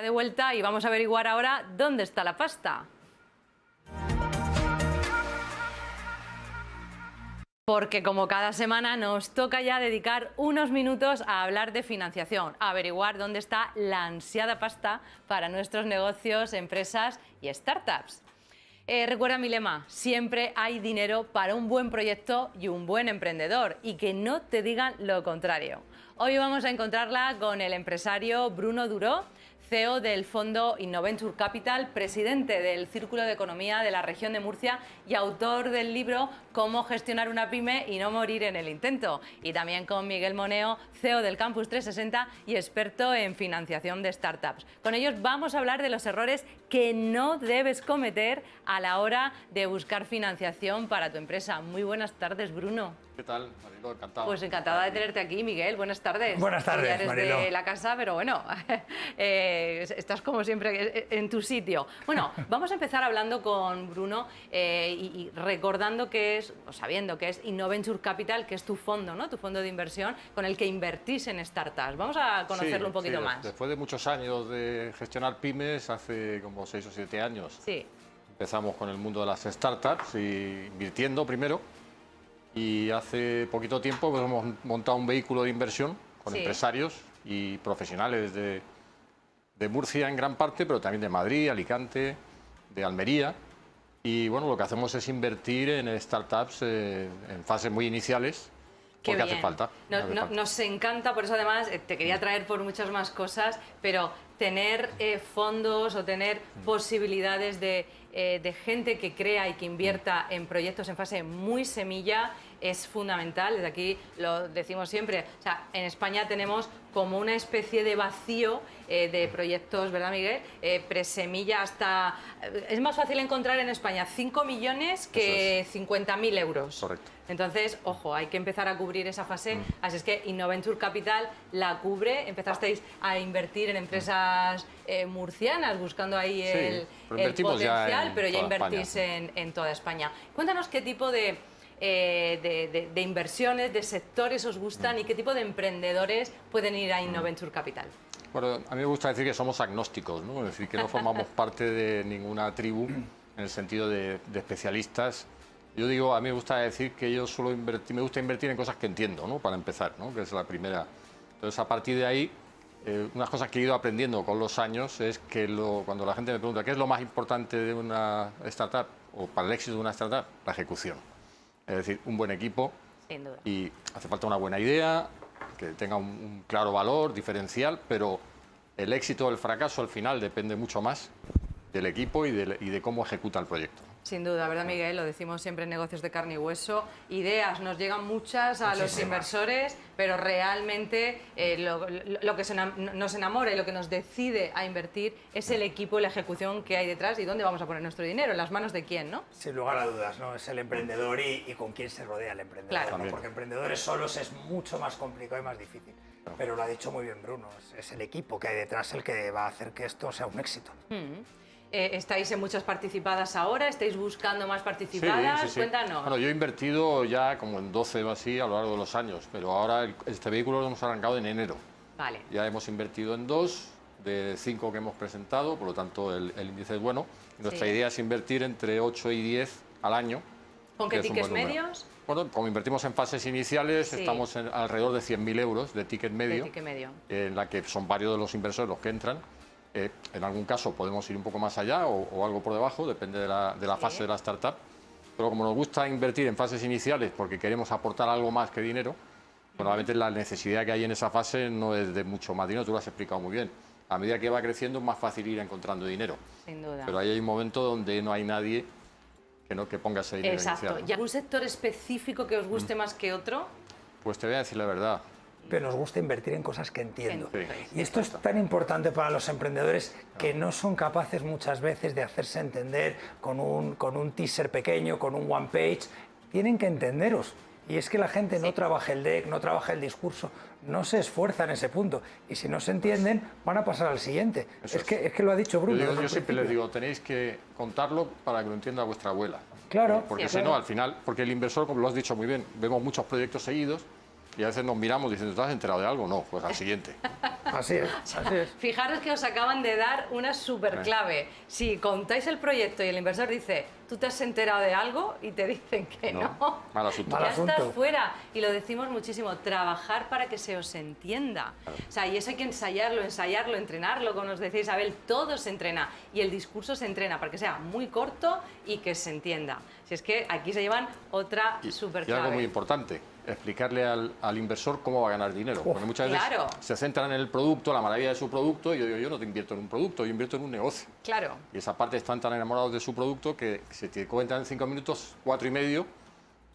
de vuelta y vamos a averiguar ahora dónde está la pasta. Porque como cada semana nos toca ya dedicar unos minutos a hablar de financiación, a averiguar dónde está la ansiada pasta para nuestros negocios, empresas y startups. Recuerda mi lema, siempre hay dinero para un buen proyecto y un buen emprendedor, y que no te digan lo contrario. Hoy vamos a encontrarla con el empresario Bruno Duró, CEO del fondo Innoventure Capital, presidente del Círculo de Economía de la región de Murcia y autor del libro Cómo gestionar una pyme y no morir en el intento. Y también con Miguel Moneo, CEO del Campus 360 y experto en financiación de startups. Con ellos vamos a hablar de los errores que no debes cometer a la hora de buscar financiación para tu empresa. Muy buenas tardes, Bruno. ¿Qué tal, Mariló? Encantado. Pues encantada de tenerte aquí, Miguel. Buenas tardes. Buenas tardes, ya eres Mariló. de la casa, pero bueno, estás como siempre en tu sitio. Bueno, vamos a empezar hablando con Bruno y recordando que es, o sabiendo que es Innoventure Capital, que es tu fondo, ¿no? Tu fondo de inversión con el que invertís en startups. Vamos a conocerlo un poquito más. Después de muchos años de gestionar pymes, hace como 6 o 7 años, Sí. empezamos con el mundo de las startups, y invirtiendo primero. Y hace poquito tiempo pues, hemos montado un vehículo de inversión con Sí. empresarios y profesionales de Murcia en gran parte, pero también de Madrid, Alicante, de Almería. Y bueno, lo que hacemos es invertir en startups en fases muy iniciales, Qué porque bien. hace falta. hace falta. Nos encanta, por eso además te quería traer por muchas más cosas, pero tener fondos o tener posibilidades de gente que crea y que invierta en proyectos en fase muy semilla es fundamental. Desde aquí lo decimos siempre. O sea, en España tenemos como una especie de vacío de proyectos, ¿verdad, Miguel? Presemilla hasta... Es más fácil encontrar en España 5 millones que 50.000 euros. Correcto. Entonces, ojo, hay que empezar a cubrir esa fase. Así es que Innoventure Capital la cubre. Empezasteis a invertir en empresas murcianas, buscando ahí el invertimos ya potencial, pero ya toda invertís en toda España. Cuéntanos qué tipo de inversiones, de sectores os gustan y qué tipo de emprendedores pueden ir a Innoventure Capital. Bueno, a mí me gusta decir que somos agnósticos, ¿no? Es decir, que no formamos parte de ninguna tribu en el sentido de especialistas. Yo digo, a mí me gusta decir que yo suelo invertir, me gusta invertir en cosas que entiendo, ¿no? Para empezar, ¿no? Que es la primera. Entonces, a partir de ahí, unas cosas que he ido aprendiendo con los años es que cuando la gente me pregunta qué es lo más importante de una startup o para el éxito de una startup, la ejecución. Es decir, un buen equipo. Sin duda. Y hace falta una buena idea, que tenga un claro valor diferencial, pero el éxito o el fracaso al final depende mucho más del equipo y de cómo ejecuta el proyecto. Sin duda, ¿verdad, Miguel? Lo decimos siempre en negocios de carne y hueso. Ideas nos llegan muchas a los inversores, pero realmente lo que nos enamora y lo que nos decide a invertir es el equipo y la ejecución que hay detrás y dónde vamos a poner nuestro dinero, en las manos de quién, ¿no? Sin lugar a dudas, ¿no? Es el emprendedor y con quién se rodea el emprendedor. Claro. ¿no? Porque emprendedores solos es mucho más complicado y más difícil. Pero lo ha dicho muy bien Bruno, es el equipo que hay detrás el que va a hacer que esto sea un éxito. Estáis en muchas participadas ahora, estáis buscando más participadas, cuéntanos. Bueno, yo he invertido ya como en 12 o así a lo largo de los años, pero ahora este vehículo lo hemos arrancado en enero. Vale. Ya hemos invertido en 2 de 5 que hemos presentado, por lo tanto el índice es bueno. Y nuestra idea es invertir entre 8 y 10 al año. ¿Con qué que es un tickets buen número. medios? Bueno, como invertimos en fases iniciales, Sí. estamos en alrededor de 100.000 euros de ticket medio, De ticket medio. en la que son varios de los inversores los que entran. En algún caso podemos ir un poco más allá o algo por debajo, depende de la fase de la startup. Pero como nos gusta invertir en fases iniciales porque queremos aportar algo más que dinero, normalmente la necesidad que hay en esa fase no es de mucho más dinero, tú lo has explicado muy bien. A medida que va creciendo es más fácil ir encontrando dinero. Sin duda. Pero ahí hay un momento donde no hay nadie que ponga ese dinero Exacto. inicial, ¿no? ¿Y algún sector específico que os guste más que otro? Pues te voy a decir la verdad. Pero nos gusta invertir en cosas que entiendo. Sí. Y esto es tan importante para los emprendedores que no son capaces muchas veces de hacerse entender con un teaser pequeño, con un one page. Tienen que entenderos. Y es que la gente no trabaja el deck, no trabaja el discurso, no se esfuerza en ese punto. Y si no se entienden, van a pasar al siguiente. Es que lo ha dicho Bruno. Yo siempre les digo, tenéis que contarlo para que lo entienda vuestra abuela. Claro. Porque Sí, si no, al final, porque el inversor, como lo has dicho muy bien, vemos muchos proyectos seguidos y a veces nos miramos diciendo, ¿te has enterado de algo? No, pues al siguiente. Así es, así es. Fijaros que os acaban de dar una super clave. Si contáis el proyecto y el inversor dice, ¿tú te has enterado de algo? Y te dicen que no. Mal asunto. Mal Ya asunto. estás fuera. Y lo decimos muchísimo, trabajar para que se os entienda. O sea, y eso hay que ensayarlo, entrenarlo, como nos decía Isabel, todo se entrena. Y el discurso se entrena para que sea muy corto y que se entienda. Si es que aquí se llevan otra super Y clave. algo muy importante, explicarle al inversor cómo va a ganar dinero. Porque muchas veces claro. se centran en el producto, la maravilla de su producto, y yo digo, yo no te invierto en un producto, yo invierto en un negocio. Claro. Y esa parte están tan enamorados de su producto que se te cuentan en 5 minutos, 4 y medio,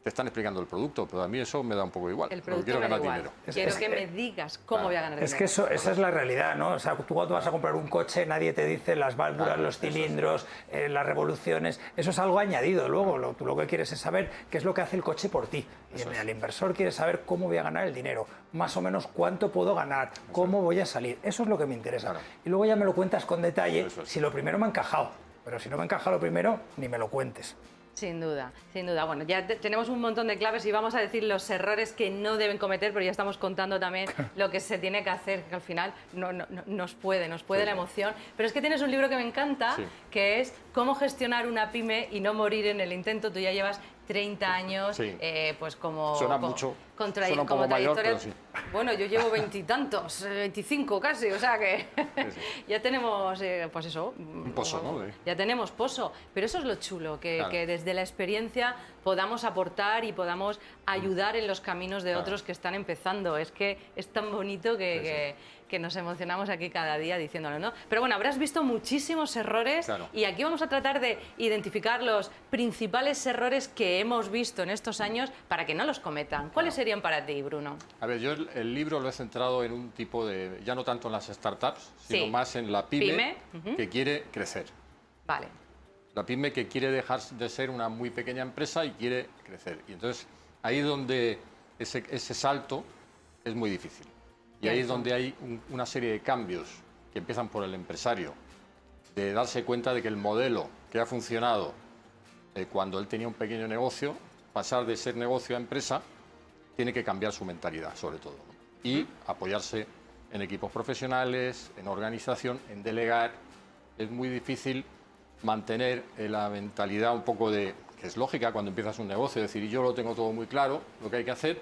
te están explicando el producto, pero a mí eso me da un poco igual. El Porque producto quiero me da ganar igual. dinero. Quiero que me digas cómo voy a ganar Es dinero. que esa es la realidad, ¿no? O sea, tú cuando vas a comprar un coche, nadie te dice las válvulas, los cilindros, las revoluciones. Eso es algo añadido. Luego, tú lo que quieres es saber qué es lo que hace el coche por ti. Y el inversor quiere saber cómo voy a ganar el dinero, más o menos cuánto puedo ganar, cómo voy a salir. Eso es lo que me interesa. Claro. Y luego ya me lo cuentas con detalle Eso es. si lo primero me ha encajado. Pero si no me encaja lo primero, ni me lo cuentes. Sin duda, sin duda. Bueno, ya tenemos un montón de claves y vamos a decir los errores que no deben cometer, pero ya estamos contando también lo que se tiene que hacer, que al final nos puede la emoción. Pero es que tienes un libro que me encanta, Sí. que es Cómo gestionar una pyme y no morir en el intento. Tú ya llevas 30 años, Sí. pues como... Suena como- mucho, con suena un poco mayor, trayectoria- pero sí. Bueno, yo llevo 20 y tantos, 25 casi, o sea que Sí. ya tenemos, pues eso... Un pozo, ¿no? Ya tenemos pozo, pero eso es lo chulo, que, Claro. que desde la experiencia podamos aportar y podamos ayudar en los caminos de Claro. otros que están empezando. Es que es tan bonito que nos emocionamos aquí cada día diciéndolo, ¿no? Pero bueno, habrás visto muchísimos errores Claro. y aquí vamos a tratar de identificar los principales errores que hemos visto en estos años para que no los cometan. ¿Cuáles serían para ti, Bruno? A ver, yo el libro lo he centrado en un tipo de, ya no tanto en las startups, sino Sí. más en la pyme, Pyme, que quiere crecer. Vale. La pyme que quiere dejar de ser una muy pequeña empresa y quiere crecer. Y entonces ahí es donde ese salto es muy difícil. Y ahí es Cierto. donde hay una serie de cambios que empiezan por el empresario, de darse cuenta de que el modelo que ha funcionado cuando él tenía un pequeño negocio, pasar de ser negocio a empresa, tiene que cambiar su mentalidad, sobre todo, ¿no? Y apoyarse en equipos profesionales, en organización, en delegar. Es muy difícil mantener la mentalidad un poco de, que es lógica cuando empiezas un negocio, es decir, yo lo tengo todo muy claro, lo que hay que hacer,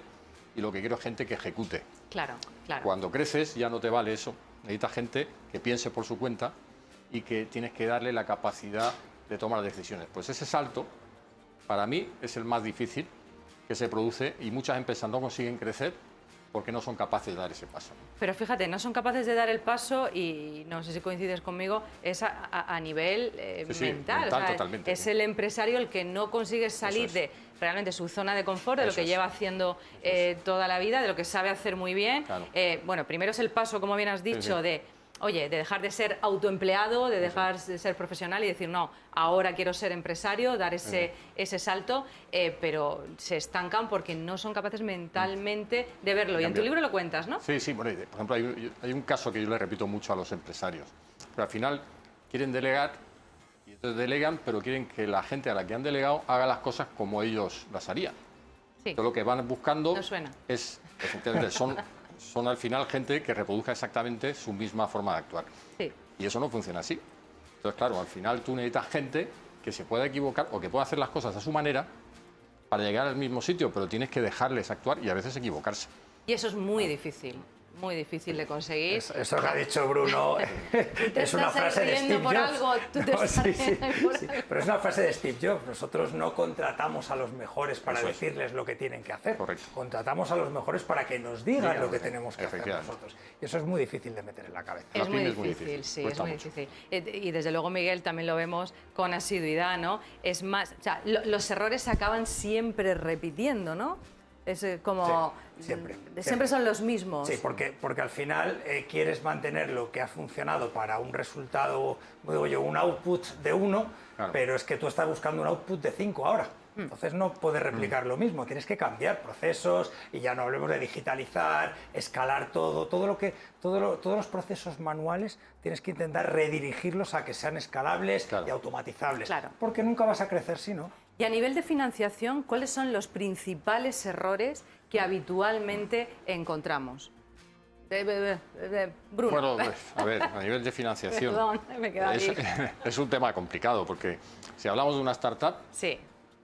y lo que quiero es gente que ejecute. Claro, claro. Cuando creces ya no te vale eso, necesitas gente que piense por su cuenta y que tienes que darle la capacidad de tomar decisiones. Pues ese salto, para mí, es el más difícil que se produce y muchas empresas no consiguen crecer porque no son capaces de dar ese paso. Pero fíjate, no son capaces de dar el paso y no sé si coincides conmigo, es a nivel Sí, sí, mental. mental, totalmente, es sí. el empresario el que no consigue salir es. de realmente su zona de confort, de lo Eso que es. lleva haciendo toda la vida, de lo que sabe hacer muy bien. Claro. Bueno, primero es el paso, como bien has dicho, sí. de... Oye, de dejar de ser autoempleado, de dejar de ser profesional y decir, no, ahora quiero ser empresario, dar ese salto, pero se estancan porque no son capaces mentalmente de verlo. Y en tu Cambiar. libro lo cuentas, ¿no? Sí, sí, bueno, por ejemplo, hay un caso que yo le repito mucho a los empresarios. Pero al final quieren delegar y entonces delegan, pero quieren que la gente a la que han delegado haga las cosas como ellos las harían. Sí. Todo lo que van buscando No suena. es, efectivamente, son al final gente que reproduzca exactamente su misma forma de actuar. Sí. Y eso no funciona así. Entonces, claro, al final tú necesitas gente que se pueda equivocar o que pueda hacer las cosas a su manera para llegar al mismo sitio, pero tienes que dejarles actuar y a veces equivocarse. Y eso es muy difícil de conseguir. Eso que ha dicho Bruno es una estás frase de riendo Steve por Jobs. algo, tú te estás riendo por algo. Pero es una frase de Steve Jobs. Nosotros no contratamos a los mejores para Eso es. decirles lo que tienen que hacer. Correcto. Contratamos a los mejores para que nos digan lo que tenemos que hacer Efectivamente. nosotros. Y eso es muy difícil de meter en la cabeza. La Es muy pyme es muy difícil, difícil, sí, es cuesta muy mucho. difícil. Y desde luego, Miguel, también lo vemos con asiduidad, ¿no? Es más, o sea, los errores se acaban siempre repitiendo, ¿no? Es como... Sí, siempre. Siempre son los mismos. Sí, porque al final quieres mantener lo que ha funcionado para un resultado, como digo yo, un output de 1, Claro. pero es que tú estás buscando un output de 5 ahora. Entonces no puedes replicar lo mismo, tienes que cambiar procesos y ya no hablemos de digitalizar, escalar todos los procesos manuales tienes que intentar redirigirlos a que sean escalables Claro. y automatizables, Claro. porque nunca vas a crecer si no. Y a nivel de financiación, ¿cuáles son los principales errores que habitualmente encontramos? Bruno. Bueno, pues, a ver, a nivel de financiación, Perdón, me queda ahí. es un tema complicado, porque si hablamos de una startup, Sí,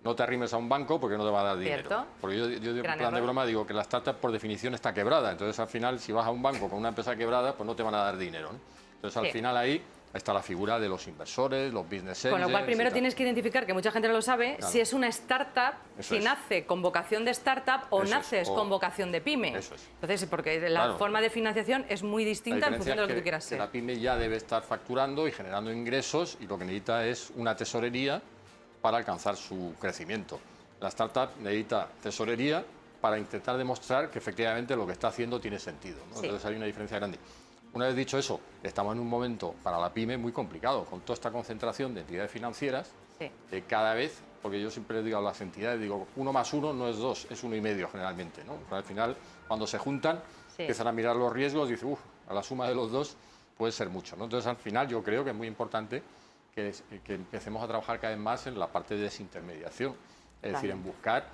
no te arrimes a un banco porque no te va a dar dinero. Cierto. Porque yo en Gran plan de error. broma digo que la startup por definición está quebrada. Entonces al final si vas a un banco con una empresa quebrada, pues no te van a dar dinero, ¿no? Entonces al Sí. final ahí está la figura de los inversores, los business con lo cual angels primero y tal. tienes que identificar, que mucha gente no lo sabe, Claro. si es una startup, Eso si es. nace con vocación de startup o Eso es, naces o- con vocación de pyme. Eso es. Entonces, porque la Claro. forma de financiación es muy La distinta en diferencia función de lo es que tú quieras ser. la pyme ya debe estar facturando y generando ingresos y lo que necesita es una tesorería para alcanzar su crecimiento. La startup necesita tesorería para intentar demostrar que efectivamente lo que está haciendo tiene sentido, ¿no? Sí. Entonces hay una diferencia grande. Una vez dicho eso, estamos en un momento para la pyme muy complicado, con toda esta concentración de entidades financieras, Sí. cada vez, porque yo siempre le digo a las entidades, digo, 1 más 1 no es 2, es 1,5 generalmente, ¿no? Pero al final, cuando se juntan, Sí. empiezan a mirar los riesgos y dicen, a la suma de los dos puede ser mucho, ¿no? Entonces, al final, yo creo que es muy importante que empecemos a trabajar cada vez más en la parte de desintermediación, es decir, en buscar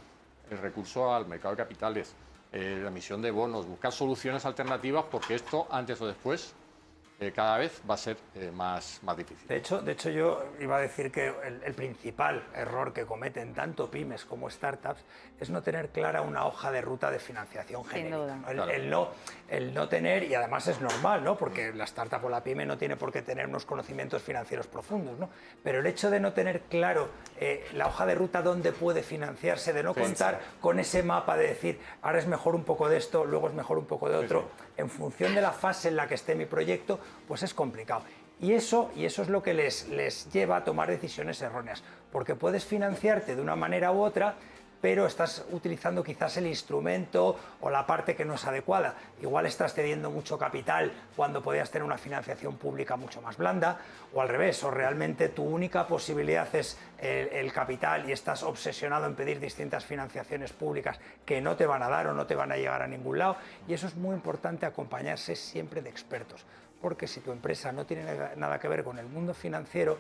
el recurso al mercado de capitales, la emisión de bonos, buscar soluciones alternativas, porque esto, antes o después, cada vez va a ser más difícil. De hecho, yo iba a decir que el principal error que cometen tanto pymes como startups es no tener clara una hoja de ruta de financiación genérica, duda. ¿no? Claro. El no tener, y además es normal, ¿no? Porque la startup o la pyme no tiene por qué tener unos conocimientos financieros profundos, ¿no? Pero el hecho de no tener claro la hoja de ruta donde puede financiarse, de no Sí, contar con ese mapa de decir, ahora es mejor un poco de esto, luego es mejor un poco de otro, en función de la fase en la que esté mi proyecto, pues es complicado. Y eso es lo que les lleva a tomar decisiones erróneas, porque puedes financiarte de una manera u otra, pero estás utilizando quizás el instrumento o la parte que no es adecuada. Igual estás cediendo mucho capital cuando podías tener una financiación pública mucho más blanda, o al revés, o realmente tu única posibilidad es el capital y estás obsesionado en pedir distintas financiaciones públicas que no te van a dar o no te van a llegar a ningún lado. Y eso es muy importante, acompañarse siempre de expertos, porque si tu empresa no tiene nada que ver con el mundo financiero,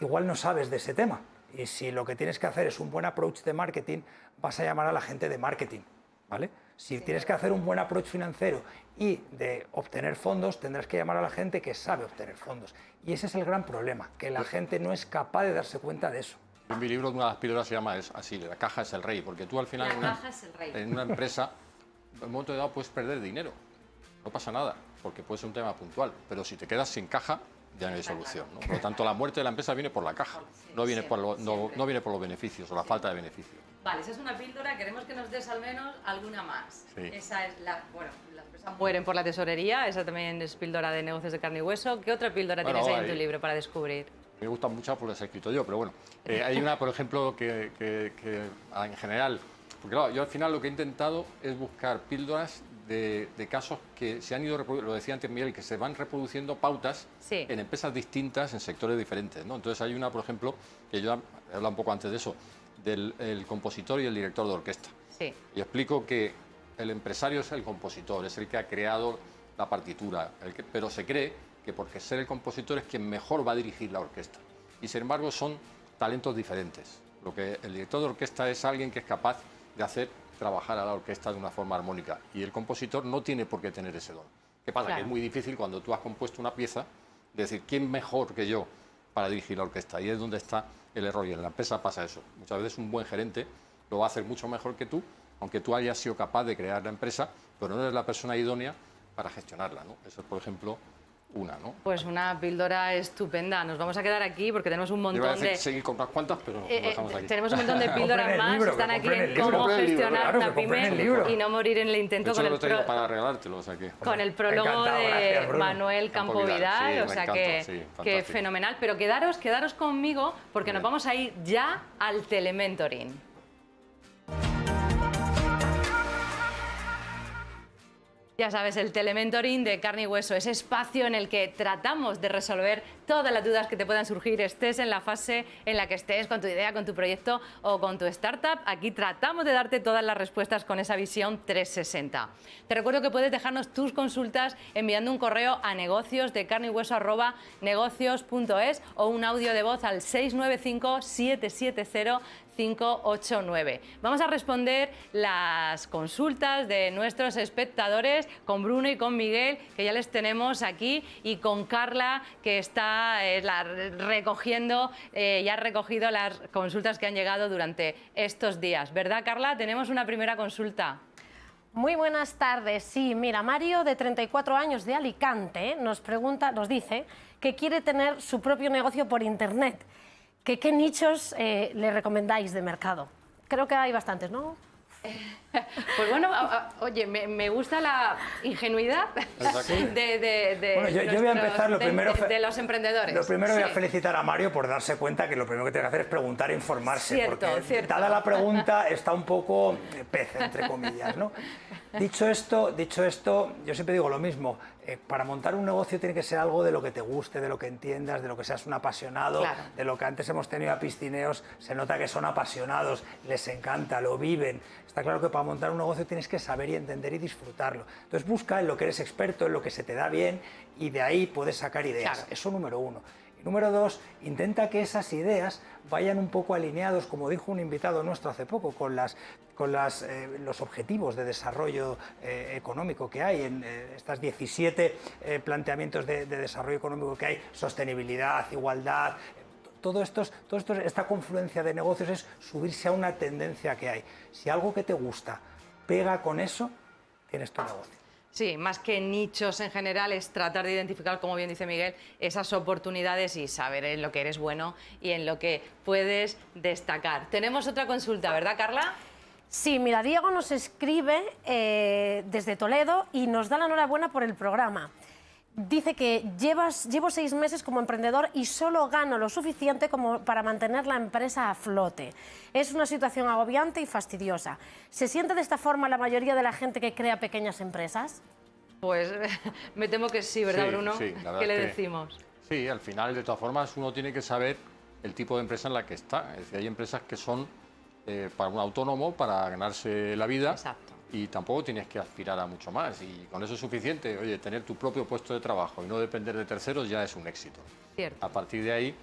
igual no sabes de ese tema. Y si lo que tienes que hacer es un buen approach de marketing, vas a llamar a la gente de marketing, ¿vale? Si tienes que hacer un buen approach financiero y de obtener fondos, tendrás que llamar a la gente que sabe obtener fondos. Y ese es el gran problema, que la gente no es capaz de darse cuenta de eso. En mi libro, una de las píldoras se llama así, la caja es el rey, porque tú al final en una empresa, en un momento dado puedes perder dinero, no pasa nada, porque puede ser un tema puntual, pero si te quedas sin caja, ya no hay solución, ¿no? Por lo tanto, la muerte de la empresa viene por la caja, no viene por los beneficios o la falta de beneficios. Vale, esa es una píldora, queremos que nos des al menos alguna más. Sí. Esa es las empresas mueren por la tesorería, esa también es píldora de negocios de carne y hueso. ¿Qué otra píldora Bueno, tienes ahí en ahí- tu libro para descubrir? Me gustan mucho porque las he escrito yo, pero bueno, hay una, por ejemplo, que en general, porque claro, yo al final lo que he intentado es buscar píldoras de casos que se han ido reproduciendo, lo decía antes Miguel, que se van reproduciendo pautas Sí. en empresas distintas, en sectores diferentes, ¿no? Entonces hay una, por ejemplo, que yo he hablado un poco antes de eso, del el compositor y el director de orquesta. Sí. Y explico que el empresario es el compositor, es el que ha creado la partitura, pero se cree que porque ser el compositor es quien mejor va a dirigir la orquesta. Y sin embargo son talentos diferentes. Lo que el director de orquesta es alguien que es capaz de hacer trabajar a la orquesta de una forma armónica. Y el compositor no tiene por qué tener ese don. ¿Qué pasa? Claro. Que es muy difícil cuando tú has compuesto una pieza, decir, ¿quién mejor que yo para dirigir la orquesta? Y es donde está el error. Y en la empresa pasa eso. Muchas veces un buen gerente lo va a hacer mucho mejor que tú, aunque tú hayas sido capaz de crear la empresa, pero no eres la persona idónea para gestionarla, ¿no? Eso es, por ejemplo, una, ¿no? Pues una píldora estupenda. Nos vamos a quedar aquí porque tenemos un Iba a montón decir de... seguir con unas cuantas, pero lo dejamos aquí. Tenemos un montón de píldoras Compren el más, libro, están que aquí compren en el libro. cómo Compren el libro, gestionar claro, que la compren el pyme libro. y no morir en el De intento hecho, con lo el, tengo para regalártelo, o sea que... con el prólogo Encantado, de gracias, Bruno. Manuel Campovidal, Campovidal, sí, o me sea encanta, que, sí, que fantástico. fenomenal. Pero quedaros conmigo porque nos vamos a ir ya al telementoring. Ya sabes, el telementoring de carne y hueso, ese espacio en el que tratamos de resolver todas las dudas que te puedan surgir, estés en la fase en la que estés con tu idea, con tu proyecto o con tu startup. Aquí tratamos de darte todas las respuestas con esa visión 360. Te recuerdo que puedes dejarnos tus consultas enviando un correo a negociosdecarneyhueso@negocios.es o un audio de voz al 695 770 589. Vamos a responder las consultas de nuestros espectadores con Bruno y con Miguel, que ya les tenemos aquí, y con Carla, que está recogiendo, ya ha recogido las consultas que han llegado durante estos días. ¿Verdad, Carla? Tenemos una primera consulta. Muy buenas tardes. Sí, mira, Mario, de 34 años, de Alicante, nos dice que quiere tener su propio negocio por Internet. ¿Qué nichos le recomendáis de mercado? Creo que hay bastantes, ¿no? Pues bueno, oye, me gusta la ingenuidad yo voy a empezar de los emprendedores. Lo primero voy a felicitar a Mario por darse cuenta que lo primero que tiene que hacer es preguntar e informarse. Cierto, porque cierto. Dada la pregunta está un poco pez, entre comillas, ¿no? Dicho esto, yo siempre digo lo mismo. Para montar un negocio tiene que ser algo de lo que te guste, de lo que entiendas, de lo que seas un apasionado, claro. De lo que antes hemos tenido a piscineos, se nota que son apasionados, les encanta, lo viven. Está claro que para montar un negocio tienes que saber y entender y disfrutarlo. Entonces busca en lo que eres experto, en lo que se te da bien y de ahí puedes sacar ideas. Claro. Eso número uno. Y número dos, intenta que esas ideas vayan un poco alineados, como dijo un invitado nuestro hace poco, con los objetivos de desarrollo económico que hay en estas 17 planteamientos de desarrollo económico que hay, sostenibilidad, igualdad. Esta confluencia de negocios es subirse a una tendencia que hay. Si algo que te gusta pega con eso, tienes tu negocio. Sí, más que nichos en general, es tratar de identificar, como bien dice Miguel, esas oportunidades y saber en lo que eres bueno y en lo que puedes destacar. Tenemos otra consulta, ¿verdad, Carla? Sí, mira, Diego nos escribe desde Toledo y nos da la enhorabuena por el programa. Dice que llevo 6 meses como emprendedor y solo gano lo suficiente como para mantener la empresa a flote. Es una situación agobiante y fastidiosa. ¿Se siente de esta forma la mayoría de la gente que crea pequeñas empresas? Pues me temo que sí, ¿verdad, Sí, Bruno? sí, la verdad ¿Qué le que decimos? Sí, al final, de todas formas, uno tiene que saber el tipo de empresa en la que está. Es decir, hay empresas que son para un autónomo, para ganarse la vida. Exacto. Y tampoco tienes que aspirar a mucho más. Y con eso es suficiente. Oye, tener tu propio puesto de trabajo y no depender de terceros ya es un éxito. Cierto. A partir de ahí,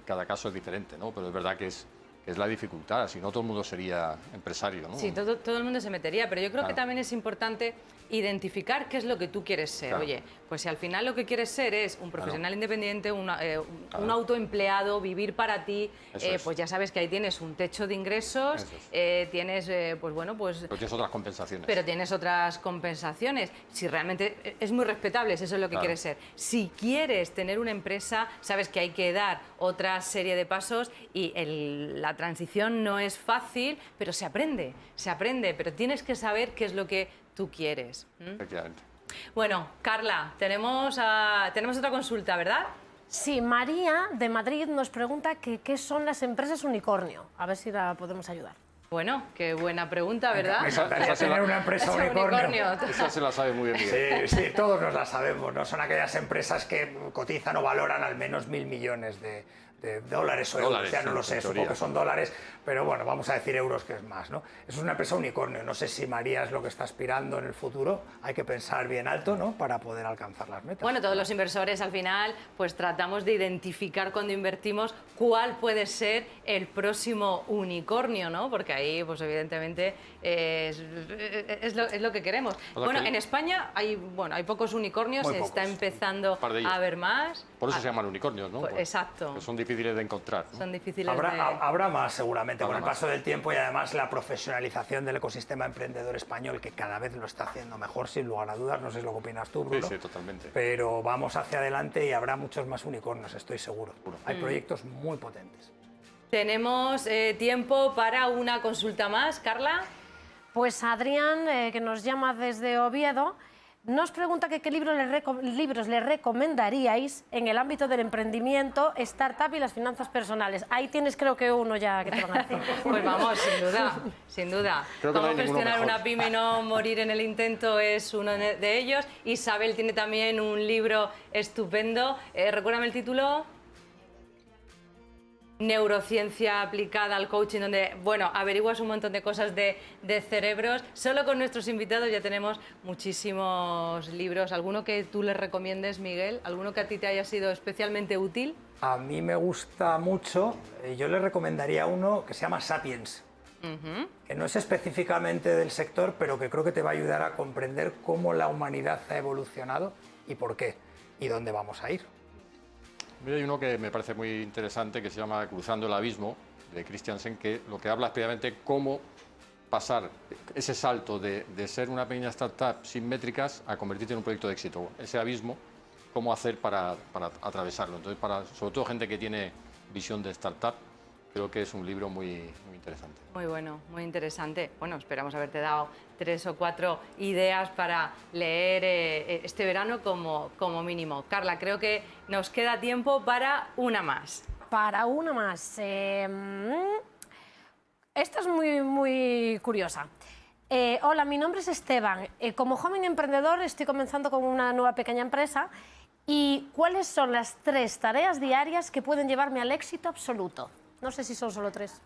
cada caso es diferente, ¿no? Pero es verdad que es la dificultad. Si no, todo el mundo sería empresario, ¿no? Sí, todo el mundo se metería, pero yo creo que también es importante identificar qué es lo que tú quieres ser. Claro. Oye, pues si al final lo que quieres ser es un profesional independiente, un autoempleado, vivir para ti, pues ya sabes que ahí tienes un techo de ingresos, tienes, pues bueno, pues... Pero tienes otras compensaciones. Pero tienes otras compensaciones. Si realmente es muy respetable, si eso es lo que quieres ser. Si quieres tener una empresa, sabes que hay que dar otra serie de pasos y la transición no es fácil, pero se aprende, pero tienes que saber qué es lo que tú quieres. Efectivamente. Bueno, Carla, tenemos otra consulta, ¿verdad? Sí, María de Madrid nos pregunta qué son las empresas unicornio. A ver si la podemos ayudar. Bueno, qué buena pregunta, ¿verdad? Me encantaría tener una empresa unicornio. Esa se la sabe muy bien, Miguel. Sí, todos nos la sabemos, ¿no? Son aquellas empresas que cotizan o valoran al menos 1.000 millones de dólares o euros, ya no lo sé, supongo que son dólares, pero bueno, vamos a decir euros, que es más, ¿no? Es una empresa unicornio, no sé si María es lo que está aspirando en el futuro, hay que pensar bien alto, ¿no?, para poder alcanzar las metas. Bueno, todos los inversores al final pues tratamos de identificar cuando invertimos cuál puede ser el próximo unicornio, ¿no? Porque ahí pues evidentemente es lo que queremos. Bueno, en España hay pocos unicornios, se está empezando a ver más. Por eso se llaman unicornios, ¿no? Exacto. Son difíciles de encontrar, ¿no? Son difíciles Habrá más seguramente con el paso del tiempo y además la profesionalización del ecosistema emprendedor español, que cada vez lo está haciendo mejor, sin lugar a dudas. No sé lo que opinas tú, Bruno. Sí, totalmente. Pero vamos hacia adelante y habrá muchos más unicornios, estoy seguro. Hay proyectos muy potentes. ¿Tenemos tiempo para una consulta más, Carla? Pues Adrián, que nos llama desde Oviedo, nos pregunta qué libros le recomendaríais en el ámbito del emprendimiento, startup y las finanzas personales. Ahí tienes, creo que uno ya que te van a decir. Pues vamos, sin duda. Creo que no Cómo hay ninguno gestionar mejor. una pyme y no morir en el intento es uno de ellos. Isabel tiene también un libro estupendo. Recuérdame el título. neurociencia aplicada al coaching, donde, bueno, averiguas un montón de cosas de cerebros. Solo con nuestros invitados ya tenemos muchísimos libros. ¿Alguno que tú les recomiendes, Miguel? ¿Alguno que a ti te haya sido especialmente útil? A mí me gusta mucho, yo le recomendaría uno que se llama Sapiens, que no es específicamente del sector, pero que creo que te va a ayudar a comprender cómo la humanidad ha evolucionado y por qué, y dónde vamos a ir. Mira, hay uno que me parece muy interesante que se llama Cruzando el Abismo, de Christiansen, que lo que habla es precisamente cómo pasar ese salto de ser una pequeña startup sin métricas a convertirte en un proyecto de éxito. Ese abismo, cómo hacer para atravesarlo. Entonces, sobre todo gente que tiene visión de startup, creo que es un libro muy interesante. Muy bueno, muy interesante. Bueno, esperamos haberte dado 3 o 4 ideas para leer este verano como mínimo. Carla, creo que nos queda tiempo para una más. Para una más. Esta es muy curiosa. Hola, mi nombre es Esteban. Como joven emprendedor estoy comenzando con una nueva pequeña empresa. ¿Y cuáles son las 3 tareas diarias que pueden llevarme al éxito absoluto? No sé si son solo 3.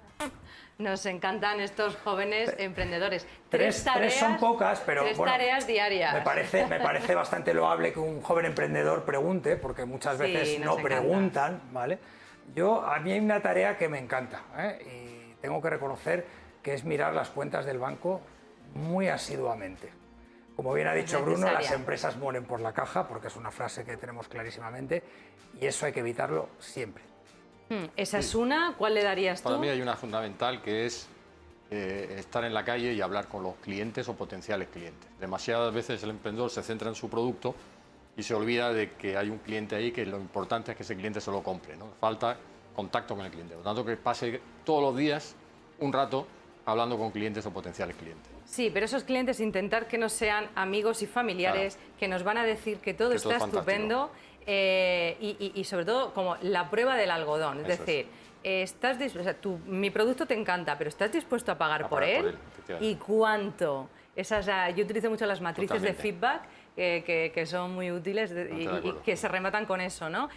Nos encantan estos jóvenes emprendedores. Tres son pocas, pero 3 bueno, tareas diarias. Me parece bastante loable que un joven emprendedor pregunte, porque muchas veces no preguntan, ¿vale? A mí hay una tarea que me encanta, y tengo que reconocer que es mirar las cuentas del banco muy asiduamente. Como bien ha dicho Bruno, las empresas mueren por la caja, porque es una frase que tenemos clarísimamente, y eso hay que evitarlo siempre. Esa es una. ¿Cuál le darías tú? Para mí hay una fundamental que es estar en la calle y hablar con los clientes o potenciales clientes. Demasiadas veces el emprendedor se centra en su producto y se olvida de que hay un cliente ahí, que lo importante es que ese cliente se lo compre, ¿no? Falta contacto con el cliente. Por lo tanto, que pase todos los días un rato hablando con clientes o potenciales clientes. Sí, pero esos clientes intentar que no sean amigos y familiares, claro, que nos van a decir que todo está estupendo, y sobre todo como la prueba del algodón. Es decir, mi producto te encanta, pero ¿estás dispuesto a pagar por él? ¿Y cuánto? Yo utilizo mucho las matrices de feedback, que son muy útiles y que se rematan con eso, ¿no?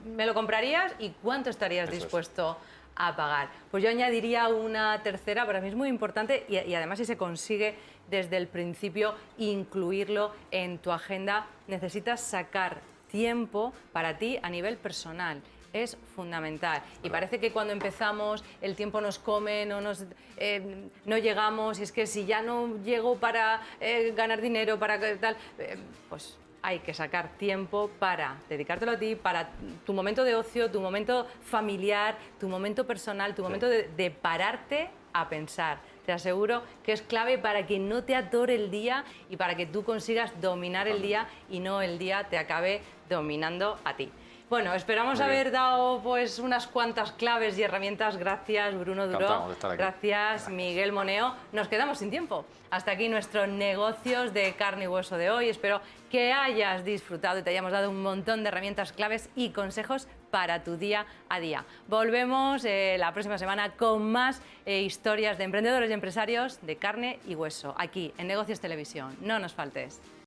¿Me lo comprarías y cuánto estarías dispuesto a pagar? Pues yo añadiría una tercera, para mí es muy importante y además si se consigue desde el principio incluirlo en tu agenda, necesitas sacar tiempo para ti a nivel personal. Es fundamental. Y parece que cuando empezamos el tiempo nos come, no llegamos, y es que si ya no llego para ganar dinero, para tal, pues hay que sacar tiempo para dedicártelo a ti, para tu momento de ocio, tu momento familiar, tu momento personal, tu momento de pararte a pensar. Te aseguro que es clave para que no te atore el día y para que tú consigas dominar el día y no el día te acabe dominando a ti. Bueno, esperamos haber dado pues unas cuantas claves y herramientas. Gracias, Bruno Duró. Gracias, Miguel Moneo. Nos quedamos sin tiempo. Hasta aquí nuestros negocios de carne y hueso de hoy. Espero que hayas disfrutado y te hayamos dado un montón de herramientas claves y consejos para tu día a día. Volvemos la próxima semana con más historias de emprendedores y empresarios de carne y hueso, aquí en Negocios Televisión. No nos faltes.